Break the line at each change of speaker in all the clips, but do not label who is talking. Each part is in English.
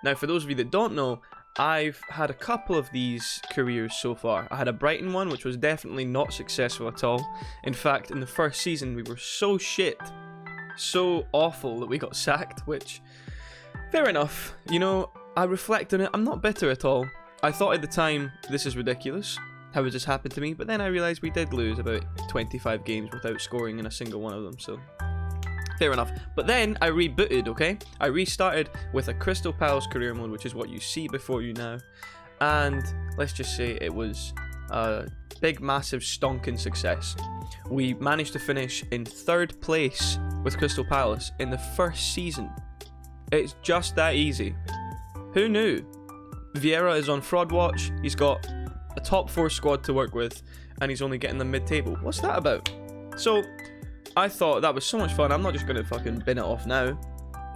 Now, for those of you that don't know, I've had a couple of these careers so far. I had a Brighton one, which was definitely not successful at all. In fact, in the first season, we were so shit, so awful that we got sacked, which, fair enough. You know, I reflect on it, I'm not bitter at all. I thought at the time, this is ridiculous. How has this happened to me? But then I realised we did lose about 25 games without scoring in a single one of them, so fair enough. But then I rebooted, okay? I restarted with a Crystal Palace career mode, which is what you see before you now. And let's just say it was a big, massive, stonking success. We managed to finish in 3rd place with Crystal Palace in the first season. It's just that easy. Who knew? Vieira is on fraud watch. He's got a top 4 squad to work with, and he's only getting the mid-table. What's that about? So, I thought that was so much fun. I'm not just going to fucking bin it off now.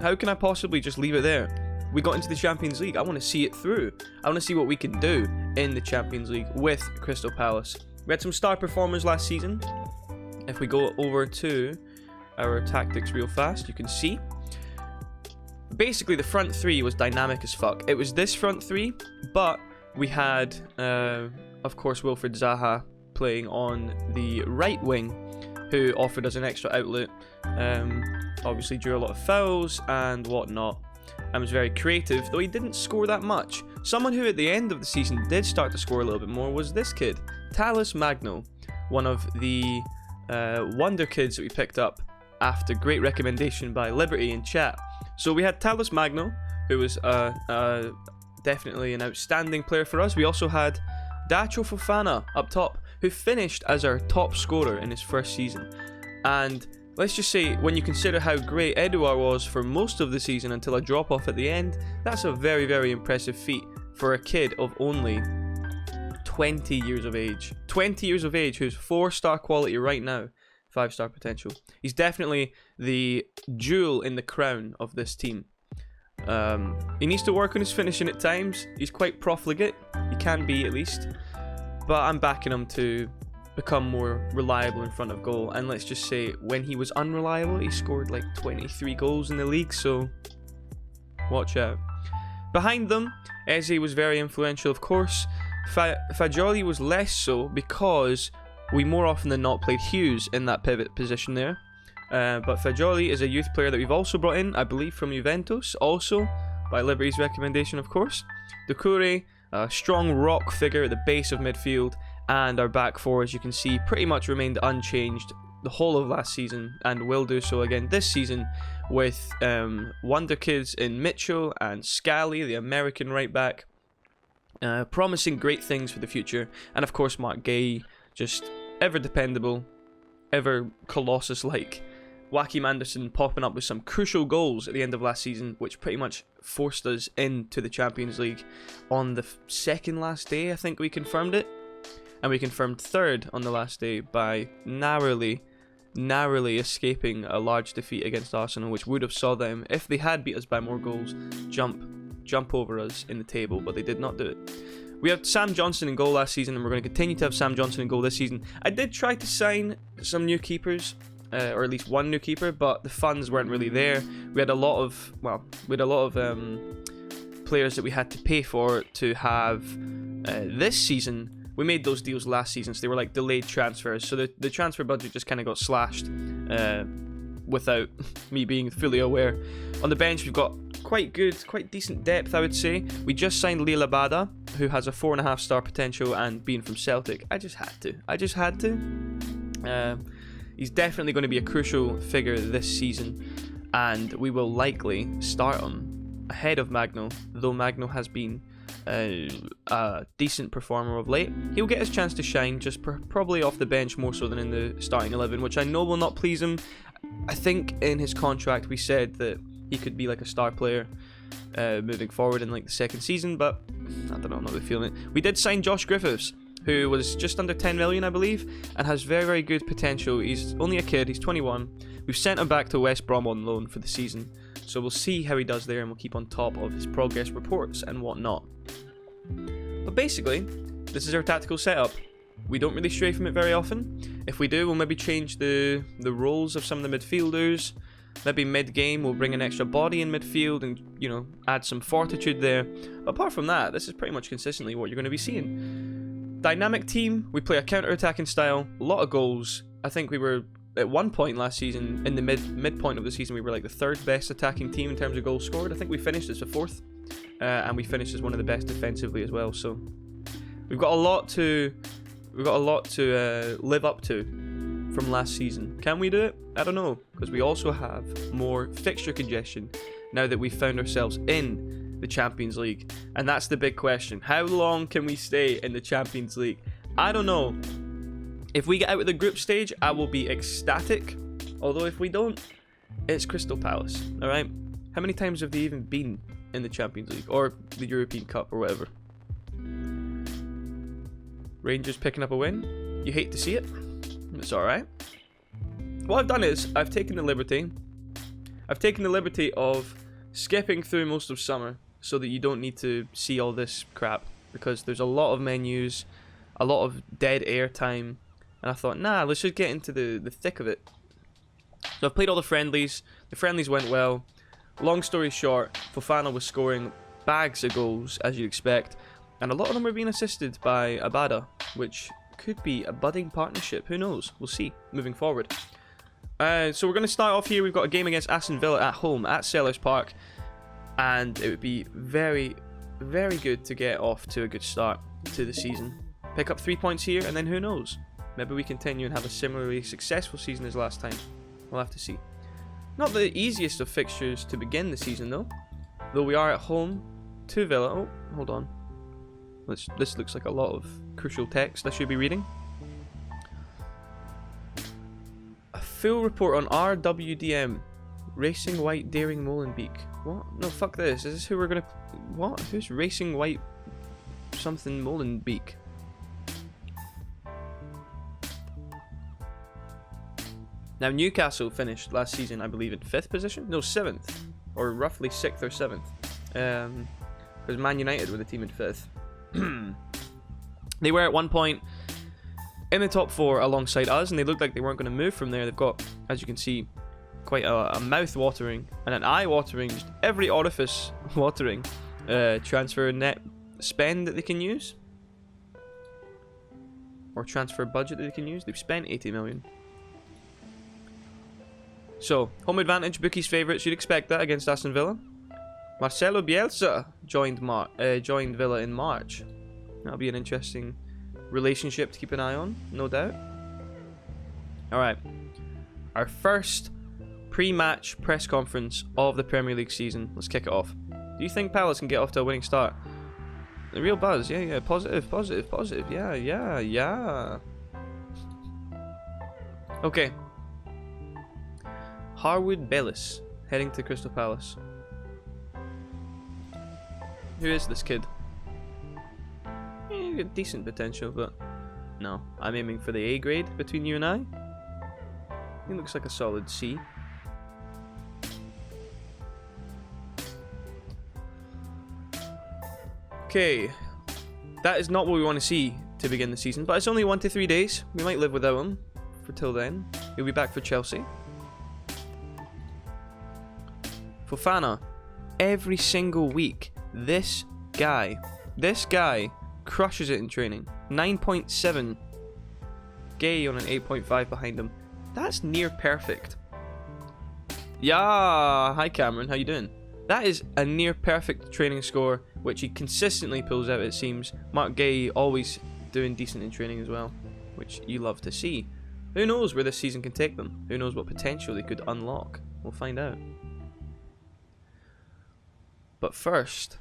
How can I possibly just leave it there? We got into the Champions League. I want to see it through. I want to see what we can do in the Champions League with Crystal Palace. We had some star performers last season. If we go over to our tactics real fast, you can see. Basically, the front 3 was dynamic as fuck. It was this front 3, but we had, of course, Wilfried Zaha playing on the right wing, who offered us an extra outlet. Obviously drew a lot of fouls and whatnot, and was very creative, though he didn't score that much. Someone who at the end of the season did start to score a little bit more was this kid, Tallis Magno, one of the wonder kids that we picked up after great recommendation by Liberty in chat. So we had Tallis Magno, who was definitely an outstanding player for us. We also had Dacho Fofana up top, who finished as our top scorer in his first season. And let's just say, when you consider how great Edouard was for most of the season until a drop off at the end, that's a very, very impressive feat for a kid of only 20 years of age. 20 years of age, who's 4-star quality right now, 5-star potential. He's definitely the jewel in the crown of this team. He needs to work on his finishing at times. He's quite profligate. He can be, at least. But I'm backing him to become more reliable in front of goal. And let's just say, when he was unreliable, he scored like 23 goals in the league. So, watch out. Behind them, Eze was very influential, of course. Fagioli was less so, because we more often than not played Hughes in that pivot position there. But Fagioli is a youth player that we've also brought in, I believe, from Juventus, also by Liberty's recommendation, of course. Doucouré, a strong rock figure at the base of midfield, and our back four, as you can see, pretty much remained unchanged the whole of last season, and will do so again this season, with wonder kids in Mitchell and Scally, the American right back, promising great things for the future. And of course, Mark Gay, just ever dependable, ever Colossus-like. Joachim Anderson popping up with some crucial goals at the end of last season, which pretty much forced us into the Champions League on the second last day. I think we confirmed it, and we confirmed third on the last day by narrowly escaping a large defeat against Arsenal, which would have saw them, if they had beat us by more goals, jump over us in the table, but they did not do it. We had Sam Johnson in goal last season, and we're going to continue to have Sam Johnson in goal this season. I did try to sign some new keepers, or at least one new keeper, but the funds weren't really there. We had a lot of, players that we had to pay for to have this season. We made those deals last season, so they were like delayed transfers. So the transfer budget just kind of got slashed without me being fully aware. On the bench, we've got quite decent depth, I would say. We just signed Lila Bada, who has a 4.5-star potential, and being from Celtic, I just had to. He's definitely going to be a crucial figure this season, and we will likely start him ahead of Magno, though Magno has been a decent performer of late. He'll get his chance to shine, just probably off the bench more so than in the starting 11, which I know will not please him. I think in his contract we said that he could be like a star player moving forward in like the second season, but I don't know, I'm not really feeling it. We did sign Josh Griffiths, who was just under 10 million, I believe, and has very, very good potential. He's only a kid, he's 21. We've sent him back to West Brom on loan for the season, so we'll see how he does there, and we'll keep on top of his progress reports and whatnot. But basically, this is our tactical setup. We don't really stray from it very often. If we do, we'll maybe change the roles of some of the midfielders. Maybe mid-game we'll bring an extra body in midfield and, you know, add some fortitude there. But apart from that, this is pretty much consistently what you're going to be seeing. Dynamic team, we play a counter-attacking style, a lot of goals. I think we were, at one point last season, in the midpoint of the season, we were like the 3rd best attacking team in terms of goals scored. I think we finished as the 4th, and we finished as one of the best defensively as well. So we've got a lot to live up to from last season. Can we do it? I don't know, because we also have more fixture congestion now that we've found ourselves in the Champions League. And that's the big question. How long can we stay in the Champions League? I don't know. If we get out of the group stage, I will be ecstatic. Although if we don't, it's Crystal Palace, alright? How many times have they even been in the Champions League? Or the European Cup or whatever? Rangers picking up a win. You hate to see it. It's alright. What I've done is, I've taken the liberty of skipping through most of summer so that you don't need to see all this crap. Because there's a lot of menus, a lot of dead air time. And I thought, nah, let's just get into the thick of it. So I've played all the friendlies. The friendlies went well. Long story short, Fofana was scoring bags of goals, as you'd expect. And a lot of them were being assisted by Abada, which could be a budding partnership. Who knows? We'll see moving forward. So we're going to start off here. We've got a game against Aston Villa at home at Sellers Park. And it would be very, very good to get off to a good start to the season. Pick up 3 points here, and then who knows? Maybe we continue and have a similarly successful season as last time. We'll have to see. Not the easiest of fixtures to begin the season, though. Though we are at home to Villa. Oh, hold on. This looks like a lot of crucial text I should be reading. A full report on RWDM. Racing White Daring Molenbeek. What? No, fuck this. Is this who we're gonna... What? Who's Racing White something Molenbeek? Now, Newcastle finished last season, I believe, in 5th position? No, 7th. Or roughly 6th or 7th. Because Man United were the team in 5th. They were at one point in the top 4 alongside us, and they looked like they weren't going to move from there. They've got, as you can see, quite a mouth-watering and an eye-watering, just every orifice-watering transfer net spend that they can use. Or transfer budget that they can use. They've spent 80 million. So, home advantage, bookies' favourites. You'd expect that against Aston Villa. Marcelo Bielsa joined Villa in March. That'll be an interesting relationship to keep an eye on, no doubt. Alright. Our first pre-match press conference of the Premier League season. Let's kick it off. Do you think Palace can get off to a winning start? The real buzz. Yeah. Positive. Yeah. Okay. Harwood Bellis heading to Crystal Palace. Who is this kid? Decent potential, but no. I'm aiming for the A grade between you and I. He looks like a solid C. Okay. That is not what we want to see to begin the season, but it's only 1 to 3 days. We might live without him for till then. He'll be back for Chelsea. Fofana, every single week, this guy crushes it in training. 9.7. Gay on an 8.5 behind him. That's near perfect. Yeah, hi Cameron, how you doing? That is a near perfect training score, which he consistently pulls out, it seems. Mark Gay always doing decent in training as well, which you love to see. Who knows where this season can take them? Who knows what potential they could unlock? We'll find out. But first,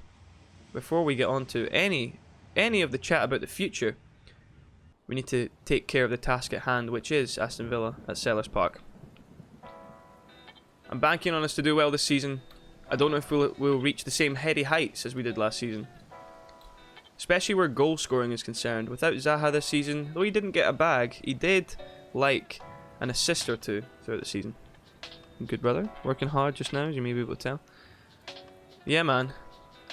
before we get on to any of the chat about the future, we need to take care of the task at hand, which is Aston Villa at Sellers Park. I'm banking on us to do well this season. I don't know if we'll reach the same heady heights as we did last season. Especially where goal scoring is concerned. Without Zaha this season, though he didn't get a bag, he did like an assist or two throughout the season. Good brother, working hard just now, as you may be able to tell. Yeah, man.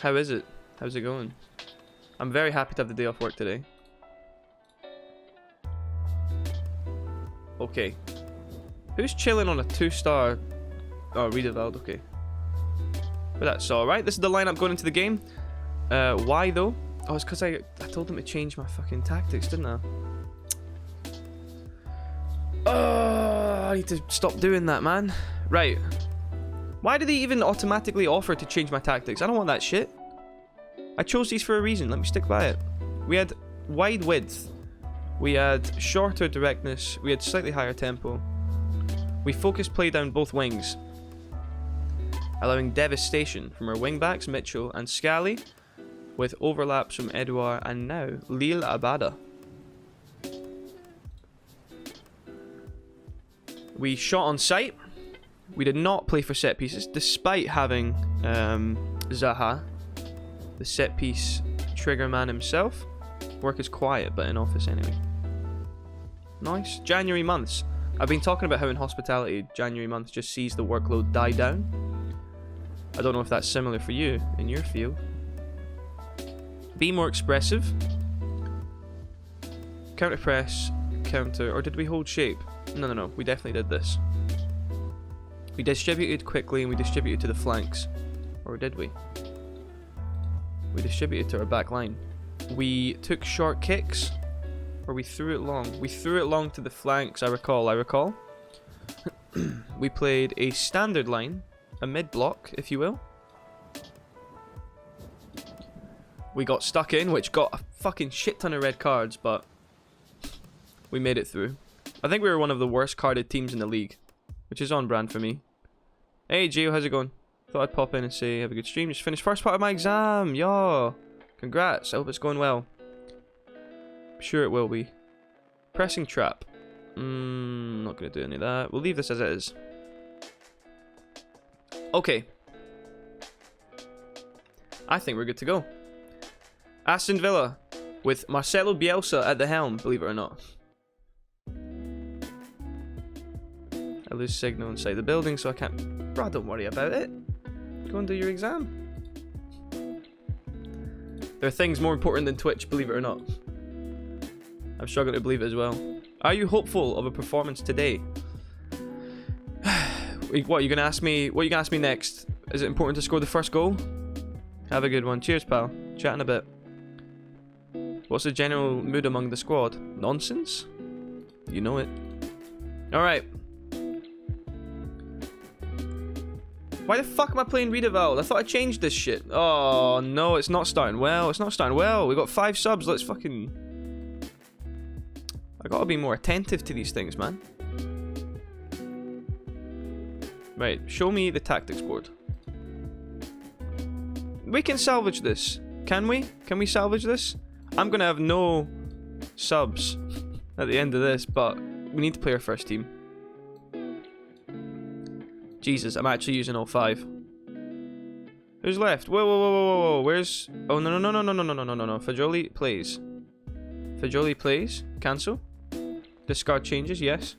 How is it? How's it going? I'm very happy to have the day off work today. Okay. Who's chilling on a 2-star Oh, Riedewald, okay. But that's alright. This is the lineup going into the game. Why though? Oh, it's because I told them to change my fucking tactics, didn't I? Oh, I need to stop doing that, man. Right. Why do they even automatically offer to change my tactics? I don't want that shit. I chose these for a reason. Let me stick by it. We had wide width. We had shorter directness. We had slightly higher tempo. We focused play down both wings, allowing devastation from our wingbacks Mitchell and Scally, with overlaps from Edouard and now Lille Abada. We shot on sight. We did not play for set pieces, despite having Zaha, the set piece trigger man himself. Work is quiet, but in office anyway. Nice. January months. I've been talking about how in hospitality, January months just sees the workload die down. I don't know if that's similar for you in your field. Be more expressive. Counter press, counter, or did we hold shape? No. We definitely did this. We distributed quickly and we distributed to the flanks. Or did we? We distributed to our back line. We took short kicks. Or we threw it long. We threw it long to the flanks, I recall. We played a standard line. A mid-block, if you will. We got stuck in, which got a fucking shit ton of red cards, but we made it through. I think we were one of the worst carded teams in the league, which is on brand for me. Hey Gio, how's it going? Thought I'd pop in and say have a good stream. Just finished first part of my exam. Yo, congrats. I hope it's going well. I'm sure it will be. Pressing trap. Not gonna do any of that. We'll leave this as it is. Okay. I think we're good to go. Aston Villa with Marcelo Bielsa at the helm, believe it or not. I lose signal inside the building, so I can't... Bro, don't worry about it. Go and do your exam. There are things more important than Twitch, believe it or not. I'm struggling to believe it as well. Are you hopeful of a performance today? What, you gonna ask me? What are you gonna ask me next? Is it important to score the first goal? Have a good one. Cheers, pal. Chat in a bit. What's the general mood among the squad? Nonsense? You know it. Alright. Why the fuck am I playing Riedewald? I thought I changed this shit. Oh, no, it's not starting well. It's not starting well. We got 5 subs. Let's fucking... I gotta be more attentive to these things, man. Right, show me the tactics board. We can salvage this. Can we? Can we salvage this? I'm gonna have no subs at the end of this, but we need to play our first team. Jesus, I'm actually using all 5. Who's left? Whoa. Where's... Oh, no. Fagioli plays. Fagioli plays. Cancel. Discard changes, yes.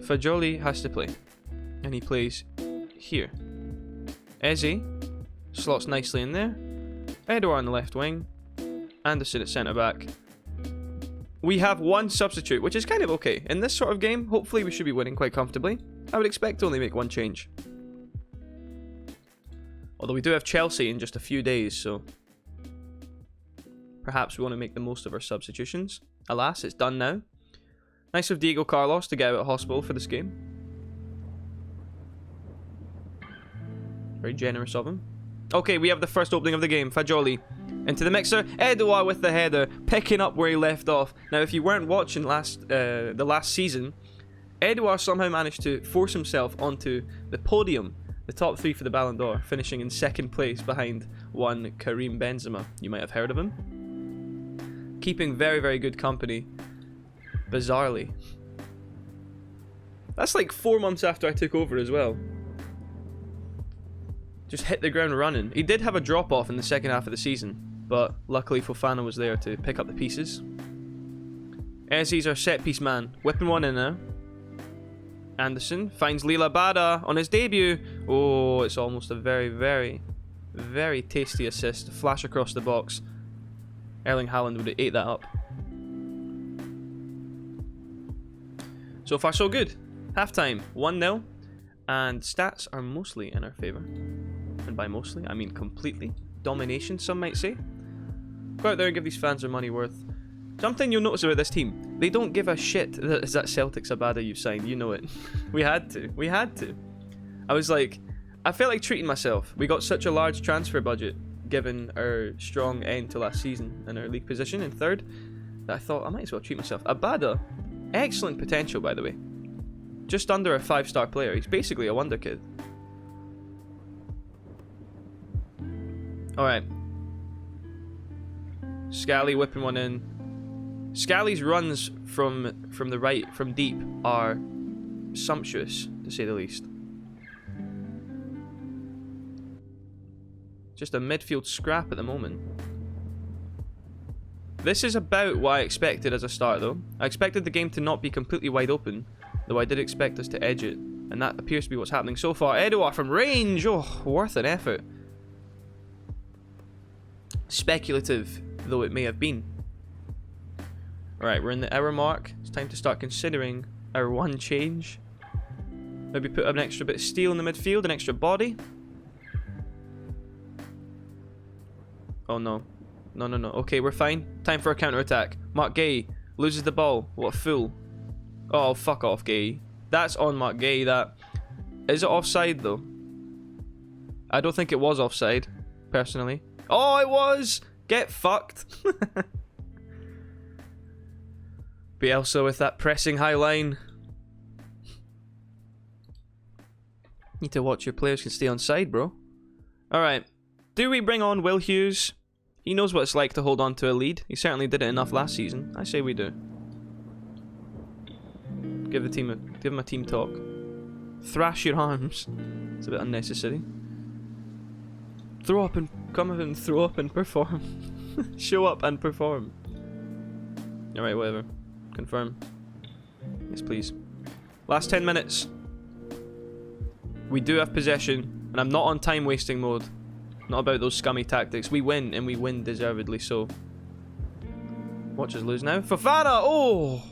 Fagioli has to play. And he plays here. Eze slots nicely in there. Edouard on the left wing. Anderson at centre back. We have 1 substitute, which is kind of okay. In this sort of game, hopefully we should be winning quite comfortably. I would expect to only make 1 change. Although we do have Chelsea in just a few days, so... Perhaps we want to make the most of our substitutions. Alas, it's done now. Nice of Diego Carlos to get out of hospital for this game. Very generous of him. Okay, we have the first opening of the game. Fagioli into the mixer. Edouard with the header, picking up where he left off. Now, if you weren't watching the last season, Edouard somehow managed to force himself onto the podium, the top 3 for the Ballon d'Or, finishing in 2nd place behind one Karim Benzema. You might have heard of him. Keeping very, very good company. Bizarrely. That's like 4 months after I took over as well. Just hit the ground running. He did have a drop-off in the second half of the season, but luckily Fofana was there to pick up the pieces. Eze's our set-piece man. Whipping one in now. Anderson finds Lille Abada on his debut. Oh, it's almost a very, very, very tasty assist. Flash across the box. Erling Haaland would have ate that up. So far, so good. Half-time, 1-0. And stats are mostly in our favour. And by mostly, I mean completely. Domination, some might say. Go out there and give these fans their money worth. Something you'll notice about this team, they don't give a shit that is that Celtic's Abada you've signed, you know it. We had to. I was like, I felt like treating myself. We got such a large transfer budget, given our strong end to last season and our league position in third, that I thought I might as well treat myself. Abada, excellent potential by the way. Just under a 5-star player, he's basically a wonder kid. Alright. Scally whipping one in. Scally's runs from the right, from deep, are sumptuous, to say the least. Just a midfield scrap at the moment. This is about what I expected as a start, though. I expected the game to not be completely wide open, though I did expect us to edge it, and that appears to be what's happening so far. Edouard from range! Oh, worth an effort. Speculative, though it may have been. Alright, we're in the hour mark. It's time to start considering our one change. Maybe put an extra bit of steel in the midfield, an extra body. Oh no. No. Okay, we're fine. Time for a counter-attack. Mark Gay loses the ball. What a fool. Oh, fuck off, Gay. That's on Mark Gay, that. Is it offside, though? I don't think it was offside, personally. Oh, it was! Get fucked. Bielsa with that pressing high line. Need to watch your players can stay on side, bro. Alright. Do we bring on Will Hughes? He knows what it's like to hold on to a lead. He certainly did it enough last season. I say we do. Give him a team talk. Thrash your arms. It's a bit unnecessary. Throw up and come up and throw up and perform. Show up and perform. Alright, whatever. Confirm. Yes, please. Last 10 minutes. We do have possession, and I'm not on time wasting mode. Not about those scummy tactics. We win, and we win deservedly so. Watch us lose now. Fofana! Oh!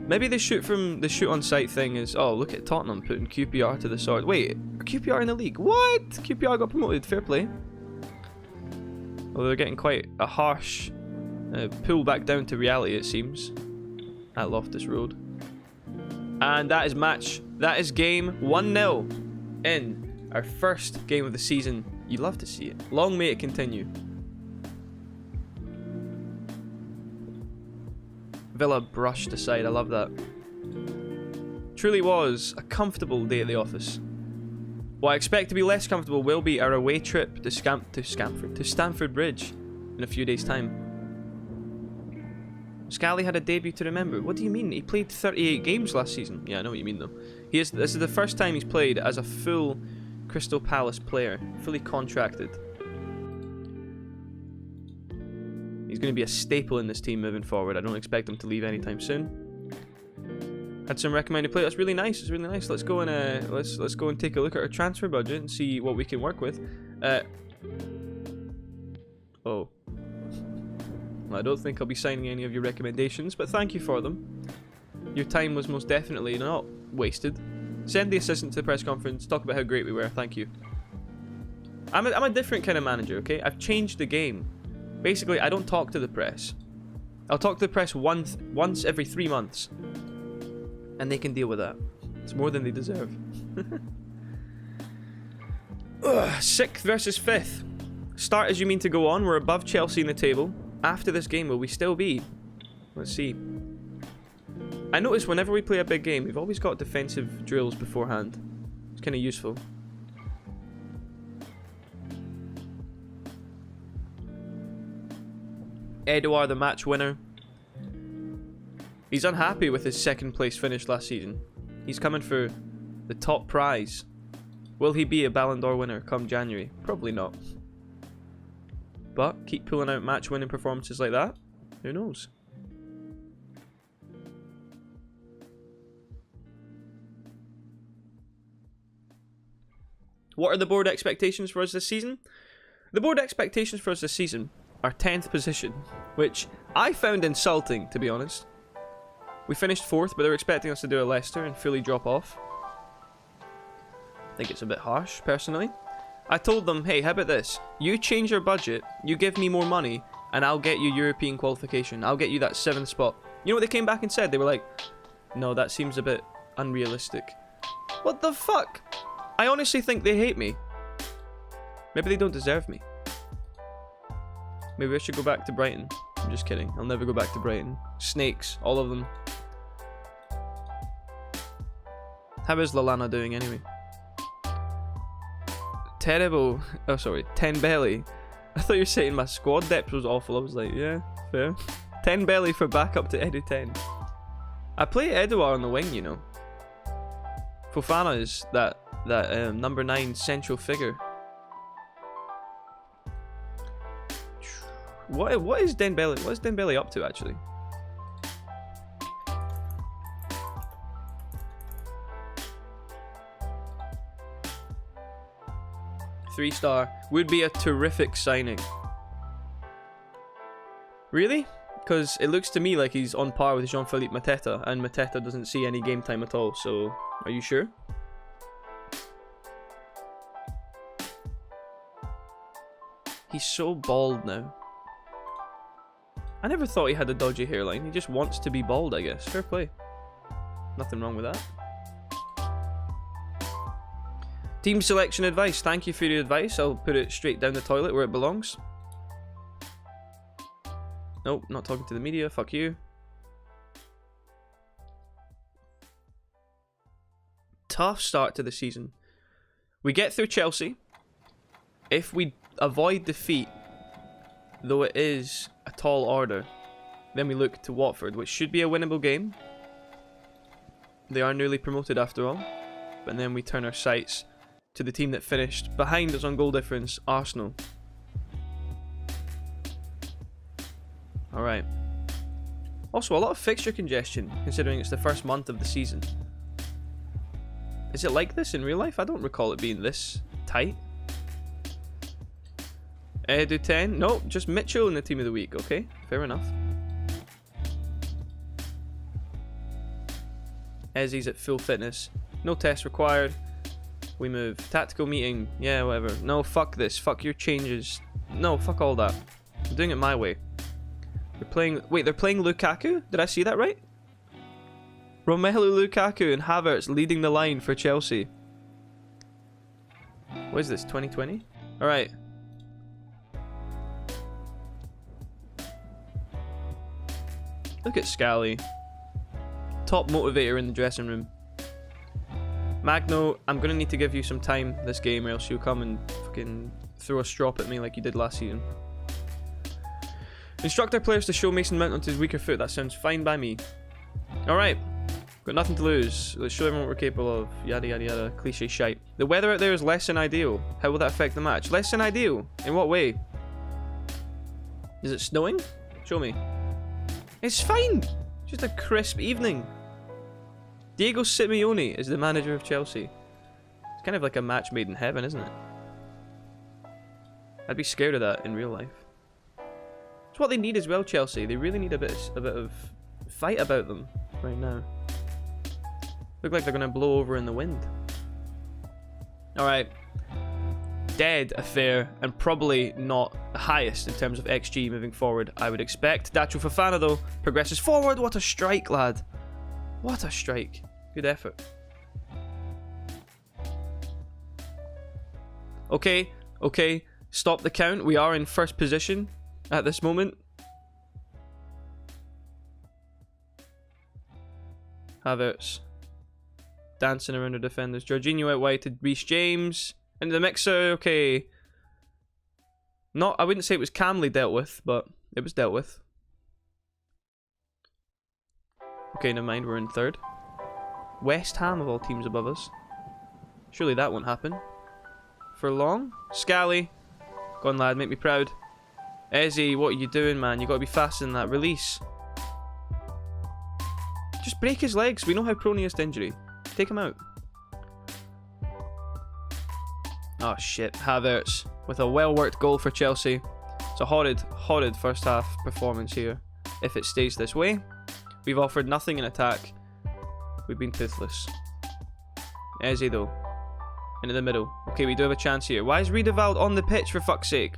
Maybe the shoot on sight thing is... Oh, look at Tottenham putting QPR to the sword. Wait, are QPR in the league? What? QPR got promoted. Fair play. Well, they're getting quite a harsh pull back down to reality, it seems, at Loftus Road. And that is match. That is game 1-0 in our first game of the season. You love to see it. Long may it continue. Villa brushed aside. I love that. Truly was a comfortable day at the office. What I expect to be less comfortable will be our away trip to Stamford Bridge in a few days' time. Scally had a debut to remember. What do you mean? He played 38 games last season. Yeah, I know what you mean though. This is the first time he's played as a full Crystal Palace player, fully contracted. He's going to be a staple in this team moving forward. I don't expect him to leave anytime soon. Had some recommended play. That's really nice. It's really nice. Let's go and let's go and take a look at our transfer budget and see what we can work with. Oh. Well, I don't think I'll be signing any of your recommendations, but thank you for them. Your time was most definitely not wasted. Send the assistant to the press conference. Talk about how great we were. Thank you. I'm a different kind of manager. Okay, I've changed the game. Basically, I don't talk to the press. I'll talk to the press once every 3 months. And they can deal with that. It's more than they deserve. 6th versus 5th. Start as you mean to go on. We're above Chelsea in the table. After this game, will we still be? Let's see. I notice whenever we play a big game, we've always got defensive drills beforehand. It's kind of useful. Edouard, the match winner. He's unhappy with his 2nd place finish last season. He's coming for the top prize. Will he be a Ballon d'Or winner come January? Probably not. But keep pulling out match winning performances like that. Who knows? What are the board expectations for us this season? The board expectations for us this season are 10th position, which I found insulting, to be honest. We finished 4th, but they're expecting us to do a Leicester and fully drop off. I think it's a bit harsh, personally. I told them, hey, how about this? You change your budget, you give me more money, and I'll get you European qualification. I'll get you that 7th spot. You know what they came back and said? They were like, no, that seems a bit unrealistic. What the fuck? I honestly think they hate me. Maybe they don't deserve me. Maybe I should go back to Brighton. I'm just kidding. I'll never go back to Brighton. Snakes, all of them. How is Lallana doing anyway? Terrible. Oh, sorry. 10 belly. I thought you were saying my squad depth was awful. I was like, yeah, fair. 10 belly for backup to Edu 10. I play Edouard on the wing, you know. Fofana is that number 9 central figure. What is Dembele? What is Dembele up to actually? Three-star would be a terrific signing. Really? Because it looks to me like he's on par with Jean-Philippe Mateta, and Mateta doesn't see any game time at all. So, are you sure? He's so bald now. I never thought he had a dodgy hairline. He just wants to be bald, I guess. Fair play. Nothing wrong with that. Team selection advice. Thank you for your advice. I'll put it straight down the toilet where it belongs. Nope, not talking to the media. Fuck you. Tough start to the season. We get through Chelsea. If we avoid defeat, though it is a tall order, then we look to Watford, which should be a winnable game. They are newly promoted after all. But then we turn our sights to the team that finished behind us on goal difference, Arsenal. Alright. Also, a lot of fixture congestion, considering it's the first month of the season. Is it like this in real life? I don't recall it being this tight. Edu 10? No, just Mitchell in the team of the week. Okay, fair enough. Ezzy's at full fitness. No test required. We move. Tactical meeting. Yeah, whatever. No, fuck this. Fuck your changes. No, fuck all that. I'm doing it my way. They're playing... Wait, they're playing Lukaku? Did I see that right? Romelu Lukaku and Havertz leading the line for Chelsea. What is this, 2020? Alright. Look at Scally. Top motivator in the dressing room. Magno, I'm going to need to give you some time this game or else you'll come and fucking throw a strop at me like you did last season. Instruct our players to show Mason Mount onto his weaker foot. That sounds fine by me. Alright. Got nothing to lose. Let's show everyone what we're capable of. Yada yada yada. Cliche shite. The weather out there is less than ideal. How will that affect the match? Less than ideal? In what way? Is it snowing? Show me. It's fine. Just a crisp evening. Diego Simeone is the manager of Chelsea. It's kind of like a match made in heaven, isn't it? I'd be scared of that in real life. It's what they need as well, Chelsea. They really need a bit of fight about them right now. Look like they're going to blow over in the wind. Alright. Dead affair, and probably not the highest in terms of XG moving forward, I would expect. Dacho Fofana, though, progresses forward. What a strike, lad. What a strike. Good effort. Okay, okay. Stop the count. We are in first position at this moment. Havertz. Dancing around the defenders. Jorginho out wide to Reece James. Into the mixer. Okay. Not, I wouldn't say it was calmly dealt with, but it was dealt with. Okay, never mind. We're in third. West Ham of all teams above us. Surely that won't happen. For long? Scally. Go on, lad. Make me proud. Ezzy, what are you doing, man? You got to be faster than that. Release. Just break his legs. We know how prone he is to injury. Take him out. Oh shit, Havertz with a well-worked goal for Chelsea. It's a horrid first half performance here. If it stays this way, we've offered nothing in attack. We've been toothless. Ezzy though. Into the middle. Okay, we do have a chance here. Why is Riedewald on the pitch, for fuck's sake?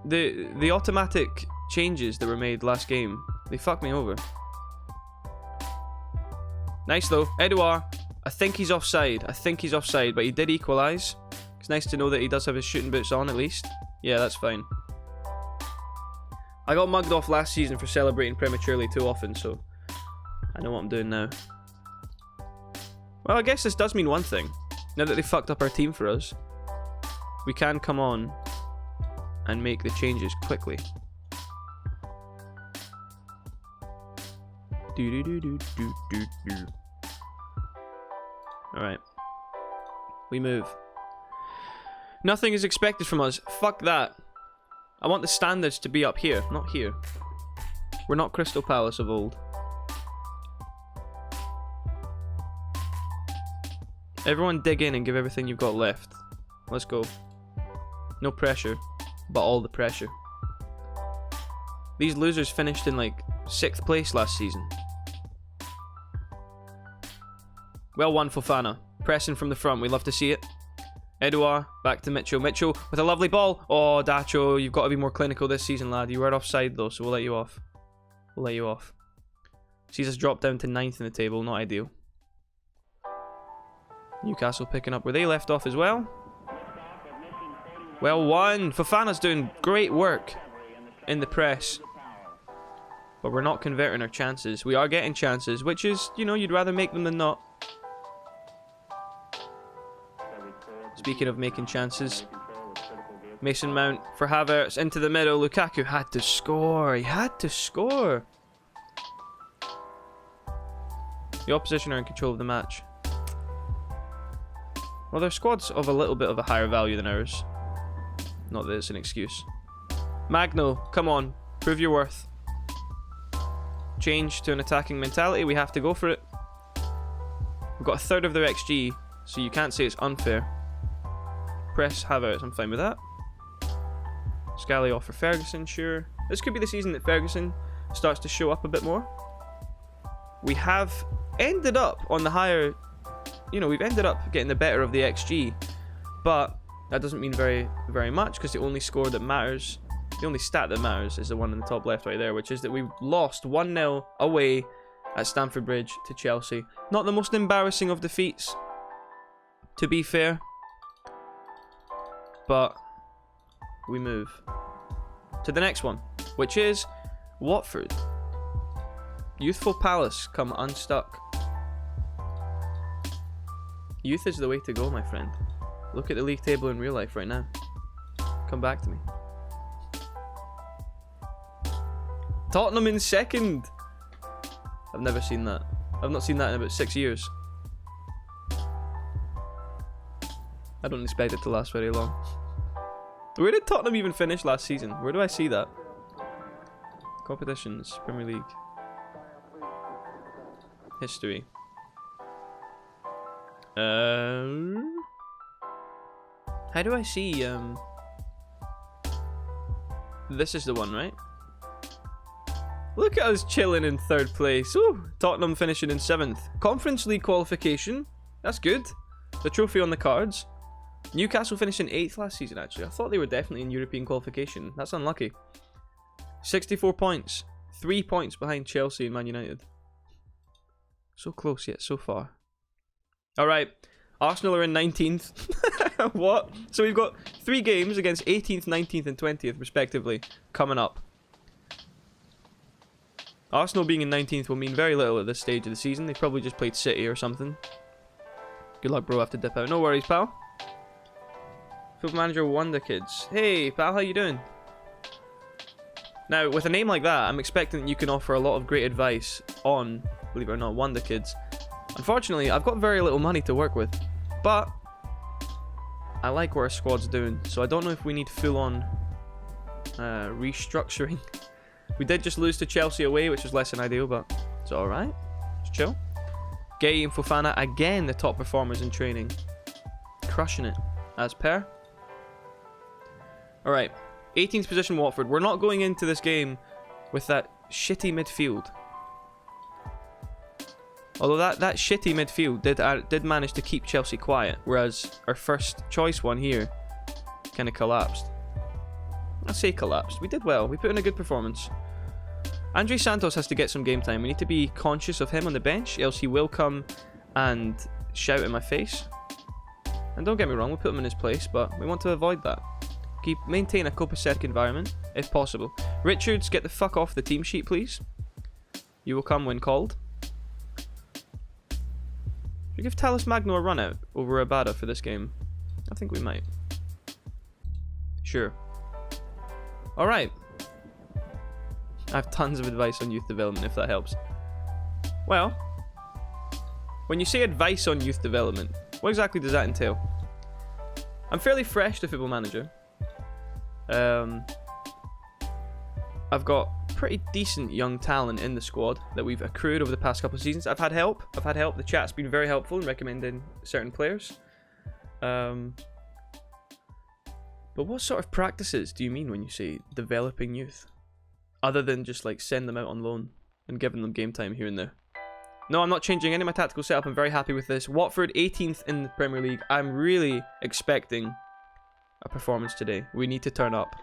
The automatic changes that were made last game, they fucked me over. Nice though. Edouard, I think he's offside. But he did equalise. It's nice to know that he does have his shooting boots on at least. Yeah, that's fine. I got mugged off last season for celebrating prematurely too often, so I know what I'm doing now. Well, I guess this does mean one thing. Now that they fucked up our team for us, we can come on and make the changes quickly. Alright. We move. Nothing is expected from us. Fuck that. I want the standards to be up here, not here. We're not Crystal Palace of old. Everyone dig in and give everything you've got left. Let's go. No pressure, but all the pressure. These losers finished in like 6th place last season. Well won, Fofana. Pressing from the front, we love to see it. Edouard, back to Mitchell. Mitchell with a lovely ball. Oh, Dacho, you've got to be more clinical this season, lad. You were offside though, so we'll let you off. We'll let you off. Sees us drop down to 9th in the table, not ideal. Newcastle picking up where they left off as well. Well won. Fofana's doing great work in the press. But we're not converting our chances. We are getting chances, which is, you know, you'd rather make them than not. Speaking of making chances, Mason Mount for Havertz into the middle. Lukaku had to score. He had to score. The opposition are in control of the match. Well, their squad's of a little bit of a higher value than ours. Not that it's an excuse. Magno, come on. Prove your worth. Change to an attacking mentality. We have to go for it. We've got a third of their XG, so you can't say it's unfair. Press Havertz, I'm fine with that. Scally off for Ferguson, sure. This could be the season that Ferguson starts to show up a bit more. We have ended up on the higher... You know, we've ended up getting the better of the XG. But that doesn't mean very, very much, because the only score that matters... The only stat that matters is the one in the top left right there, which is that we lost 1-0 away at Stamford Bridge to Chelsea. Not the most embarrassing of defeats, to be fair. But we move to the next one, which is Watford. Youthful Palace come unstuck. Youth is the way to go, my friend. Look at the league table in real life right now. Come back to me. Tottenham in 2nd. I've never seen that. I've not seen that in about 6 years. I don't expect it to last very long. Where did Tottenham even finish last season? Where do I see that? Competitions, Premier League. History. How do I see, This is the one, right? Look at us chilling in 3rd place. Ooh, Tottenham finishing in 7th. Conference League qualification. That's good. The trophy on the cards. Newcastle finished in 8th last season, actually. I thought they were definitely in European qualification. That's unlucky. 64 points. 3 points behind Chelsea and Man United. So close yet so far. Alright. Arsenal are in 19th. What? So we've got 3 games against 18th, 19th and 20th, respectively, coming up. Arsenal being in 19th will mean very little at this stage of the season. They probably just played City or something. Good luck, bro. I have to dip out. No worries, pal. Football Manager Wonder Kids. Hey, pal, how you doing? Now, with a name like that, I'm expecting that you can offer a lot of great advice on, believe it or not, Wonder Kids. Unfortunately, I've got very little money to work with, but I like what our squad's doing, so I don't know if we need full-on restructuring. We did just lose to Chelsea away, which was less than ideal, but it's alright. It's chill. Gay and Fofana, again, the top performers in training. Crushing it, as per. Alright, 18th position Watford. We're not going into this game with that shitty midfield. Although that shitty midfield did manage to keep Chelsea quiet, whereas our first choice one here kind of collapsed. I say collapsed. We did well. We put in a good performance. Andre Santos has to get some game time. We need to be conscious of him on the bench, else he will come and shout in my face. And don't get me wrong, we'll put him in his place, but we want to avoid that. Maintain a copacetic environment, if possible. Richards, get the fuck off the team sheet, please. You will come when called. Should we give Talus Magno a run out over Abada for this game? I think we might. Sure. Alright. I have tons of advice on youth development, if that helps. Well, when you say advice on youth development, what exactly does that entail? I'm fairly fresh to Football Manager. I've got pretty decent young talent in the squad that we've accrued over the past couple of seasons. I've had help. The chat's been very helpful in recommending certain players. But what sort of practices do you mean when you say developing youth? Other than just like send them out on loan and giving them game time here and there. No, I'm not changing any of my tactical setup. I'm very happy with this. Watford, 18th in the Premier League. I'm really expecting a performance today. We need to turn up.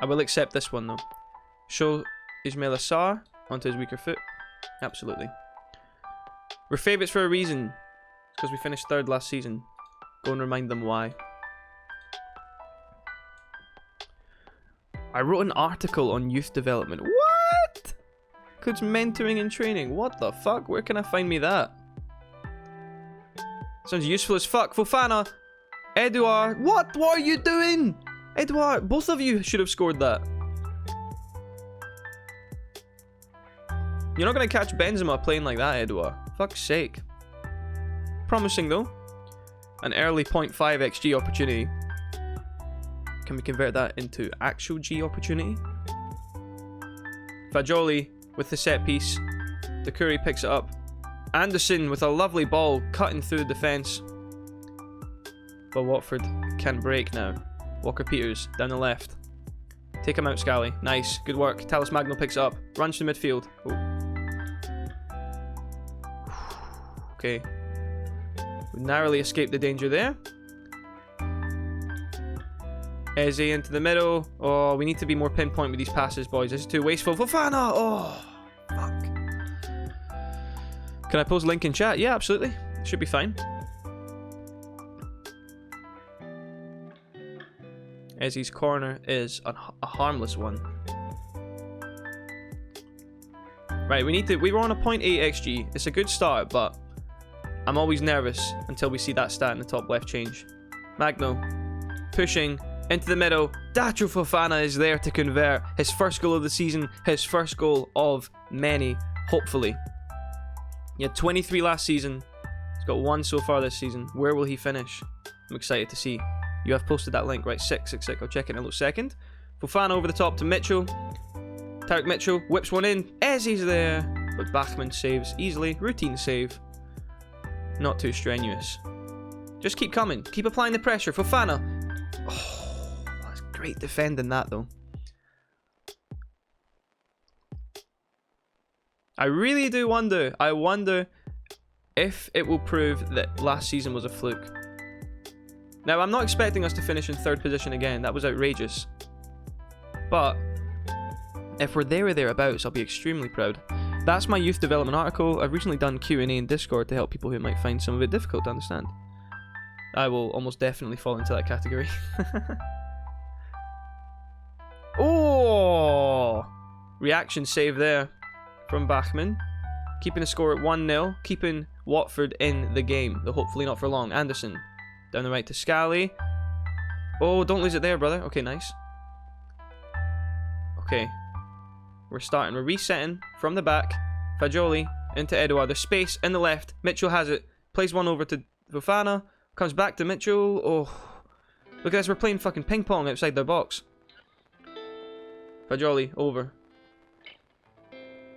I will accept this one though. Show Ismail Assar onto his weaker foot. Absolutely. We're favourites for a reason. Because we finished 3rd last season. Go and remind them why. I wrote an article on youth development. What? Includes mentoring and training. What the fuck? Where can I find me that? Sounds useful as fuck. Fofana. Edouard. What? What are you doing? Edouard, both of you should have scored that. You're not going to catch Benzema playing like that, Edouard. Fuck's sake. Promising though. An early 0.5 XG opportunity. Can we convert that into actual G opportunity? Fagioli with the set piece. Dakuri picks it up. Anderson with a lovely ball cutting through the defence. But Watford can break now. Walker-Peters down the left. Take him out, Scally. Nice. Good work. Talus Magno picks it up. Runs to midfield. Oh. Okay. We narrowly escaped the danger there. Eze into the middle. Oh, we need to be more pinpoint with these passes, boys. This is too wasteful. Fofana! Oh, fuck. Can I post a link in chat? Yeah, absolutely. Should be fine. Eze's corner is a harmless one. Right, we were on a 0.8 XG. It's a good start, but I'm always nervous until we see that stat in the top left change. Magno pushing into the middle. Dacho Fofana is there to convert his first goal of the season, his first goal of many, hopefully. He had 23 last season. He's got 1 so far this season. Where will he finish? I'm excited to see. You have posted that link, right? Sick. I'll check it in a little second. Fofana over the top to Mitchell. Tarek Mitchell whips one in. Eze's there. But Bachmann saves easily. Routine save. Not too strenuous. Just keep coming. Keep applying the pressure. Fofana. Oh, that's great defending that, though. I really do wonder. I wonder if it will prove that last season was a fluke. Now, I'm not expecting us to finish in 3rd position again. That was outrageous. But if we're there or thereabouts, I'll be extremely proud. That's my youth development article. I've recently done Q&A in Discord to help people who might find some of it difficult to understand. I will almost definitely fall into that category. Oh! Reaction save there from Bachmann. Keeping the score at 1-0. Keeping Watford in the game, though hopefully not for long. Anderson. Down the right to Scally. Oh, don't lose it there, brother. Okay, nice. Okay. We're starting. We're resetting from the back. Fagioli into Edouard. There's space in the left. Mitchell has it. Plays one over to Fofana. Comes back to Mitchell. Oh. Look at this. We're playing fucking ping pong outside their box. Fagioli over.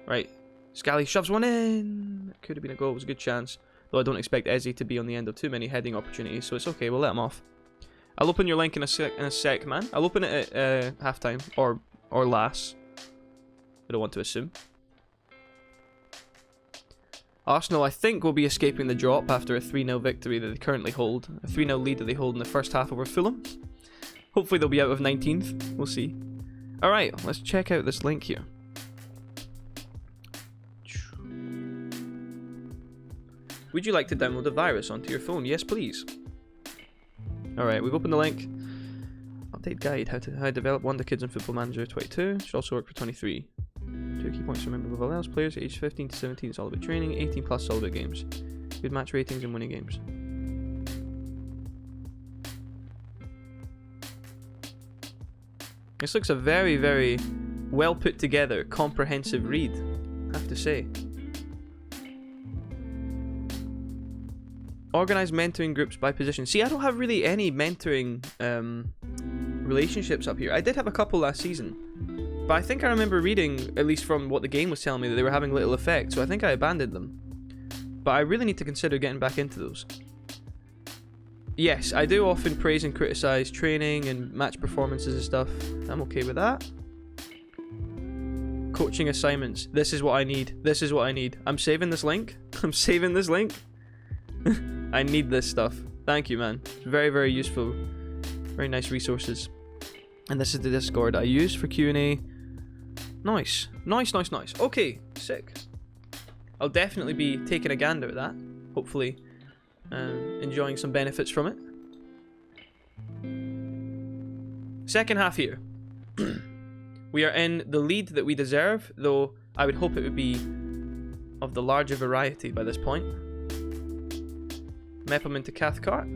Right. Scally shoves one in. Could have been a goal. It was a good chance. Though I don't expect Eze to be on the end of too many heading opportunities, so it's okay, we'll let him off. I'll open your link in a sec, man. I'll open it at halftime, or Or lass. I don't want to assume. Arsenal, I think, will be escaping the drop after a 3-0 victory that they currently hold. A 3-0 lead that they hold in the first half over Fulham. Hopefully they'll be out of 19th. We'll see. Alright, let's check out this link here. Would you like to download a virus onto your phone? Yes, please. Alright, we've opened the link. Update guide, how to develop Wonder Kids in Football Manager 22. Should also work for 23. 2 key points to remember above all else. Players aged 15 to 17 is all about training. 18 plus is all about games. Good match ratings and winning games. This looks a very, very well put together, comprehensive read, I have to say. Organize mentoring groups by position. See, I don't have really any mentoring relationships up here. I did have a couple last season, but I think I remember reading, at least from what the game was telling me, that they were having little effect, so I think I abandoned them. But I really need to consider getting back into those. Yes, I do often praise and criticize training and match performances and stuff. I'm okay with that. Coaching assignments. This is what I need. This is what I need. I'm saving this link. I'm saving this link. I need this stuff. Thank you, man. It's very, very useful. Very nice resources. And this is the Discord I use for Q&A. Nice. Nice, nice, nice. Okay, sick. I'll definitely be taking a gander at that. Hopefully enjoying some benefits from it. Second half here. We are in the lead that we deserve, though I would hope it would be of the larger variety by this point. Mep him into Cathcart.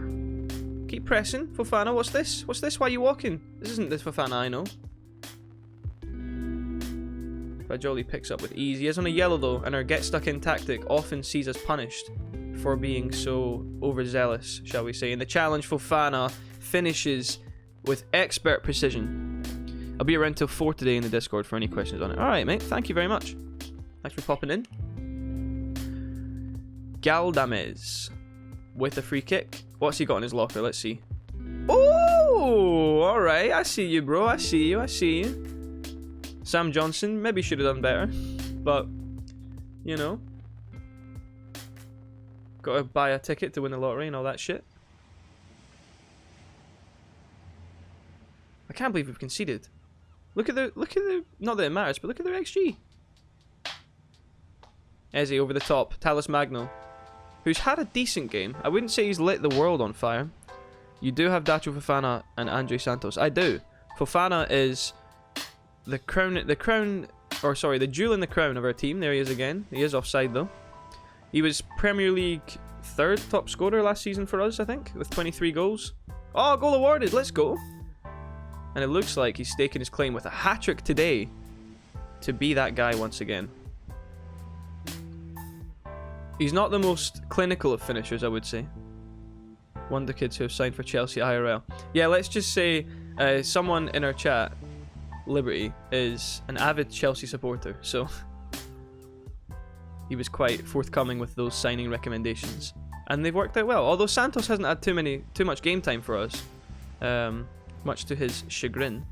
Keep pressing. Fofana, what's this? What's this? Why are you walking? This isn't the Fofana I know. Bajoli picks up with ease. He is on a yellow though, and our get stuck in tactic often sees us punished for being so overzealous, shall we say. And the challenge Fofana finishes with expert precision. I'll be around till 4 today in the Discord for any questions on it. Alright, mate. Thank you very much. Thanks for popping in. Galdames with a free kick. What's he got in his locker? Let's see. Oh, alright. I see you, bro. I see you. I see you. Sam Johnson. Maybe should have done better. But, you know. Got to buy a ticket to win the lottery and all that shit. I can't believe we've conceded. Look at the, not that it matters, but look at their XG. Eze over the top. Talus Magno, who's had a decent game. I wouldn't say he's lit the world on fire. You do have Dacho Fofana and Andre Santos. I do. Fofana is the jewel in the crown of our team. There he is again. He is offside though. He was Premier League 3rd top scorer last season for us, I think, with 23 goals. Oh, goal awarded. Let's go. And it looks like he's staking his claim with a hat-trick today to be that guy once again. He's not the most clinical of finishers, I would say. Wonder kids who have signed for Chelsea IRL. Yeah, let's just say someone in our chat, Liberty, is an avid Chelsea supporter, so he was quite forthcoming with those signing recommendations, and they've worked out well. Although Santos hasn't had too much game time for us, much to his chagrin.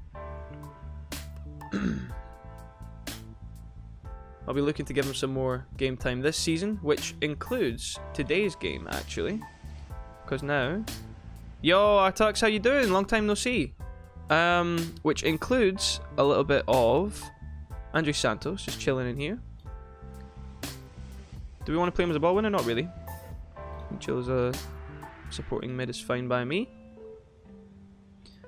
I'll be looking to give him some more game time this season, which includes today's game actually, because now, yo Artux, how you doing? Long time no see. Which includes a little bit of Andre Santos just chilling in here. Do we want to play him as a ball winner? Not really. Chill as a supporting mid is fine by me.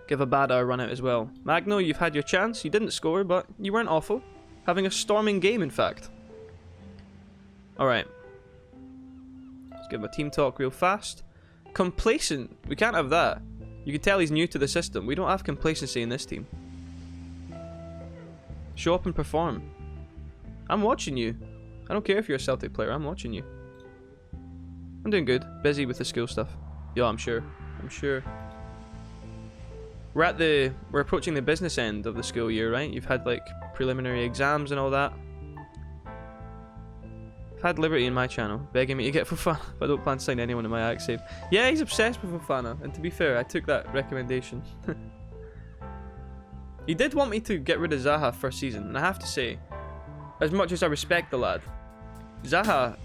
Give Abada a run out as well. Magno, you've had your chance. You didn't score, but you weren't awful. Having a storming game, in fact. Alright. Let's give him a team talk real fast. Complacent. We can't have that. You can tell he's new to the system. We don't have complacency in this team. Show up and perform. I'm watching you. I don't care if you're a Celtic player. I'm watching you. I'm doing good. Busy with the school stuff. Yeah, I'm sure. I'm sure. We're approaching the business end of the school year, right? You've had like preliminary exams and all that. I've had Liberty in my channel begging me to get Fofana, but I don't plan to sign anyone in my act save. Yeah, he's obsessed with Fofana, and to be fair, I took that recommendation. He did want me to get rid of Zaha first season, and I have to say, as much as I respect the lad, Zaha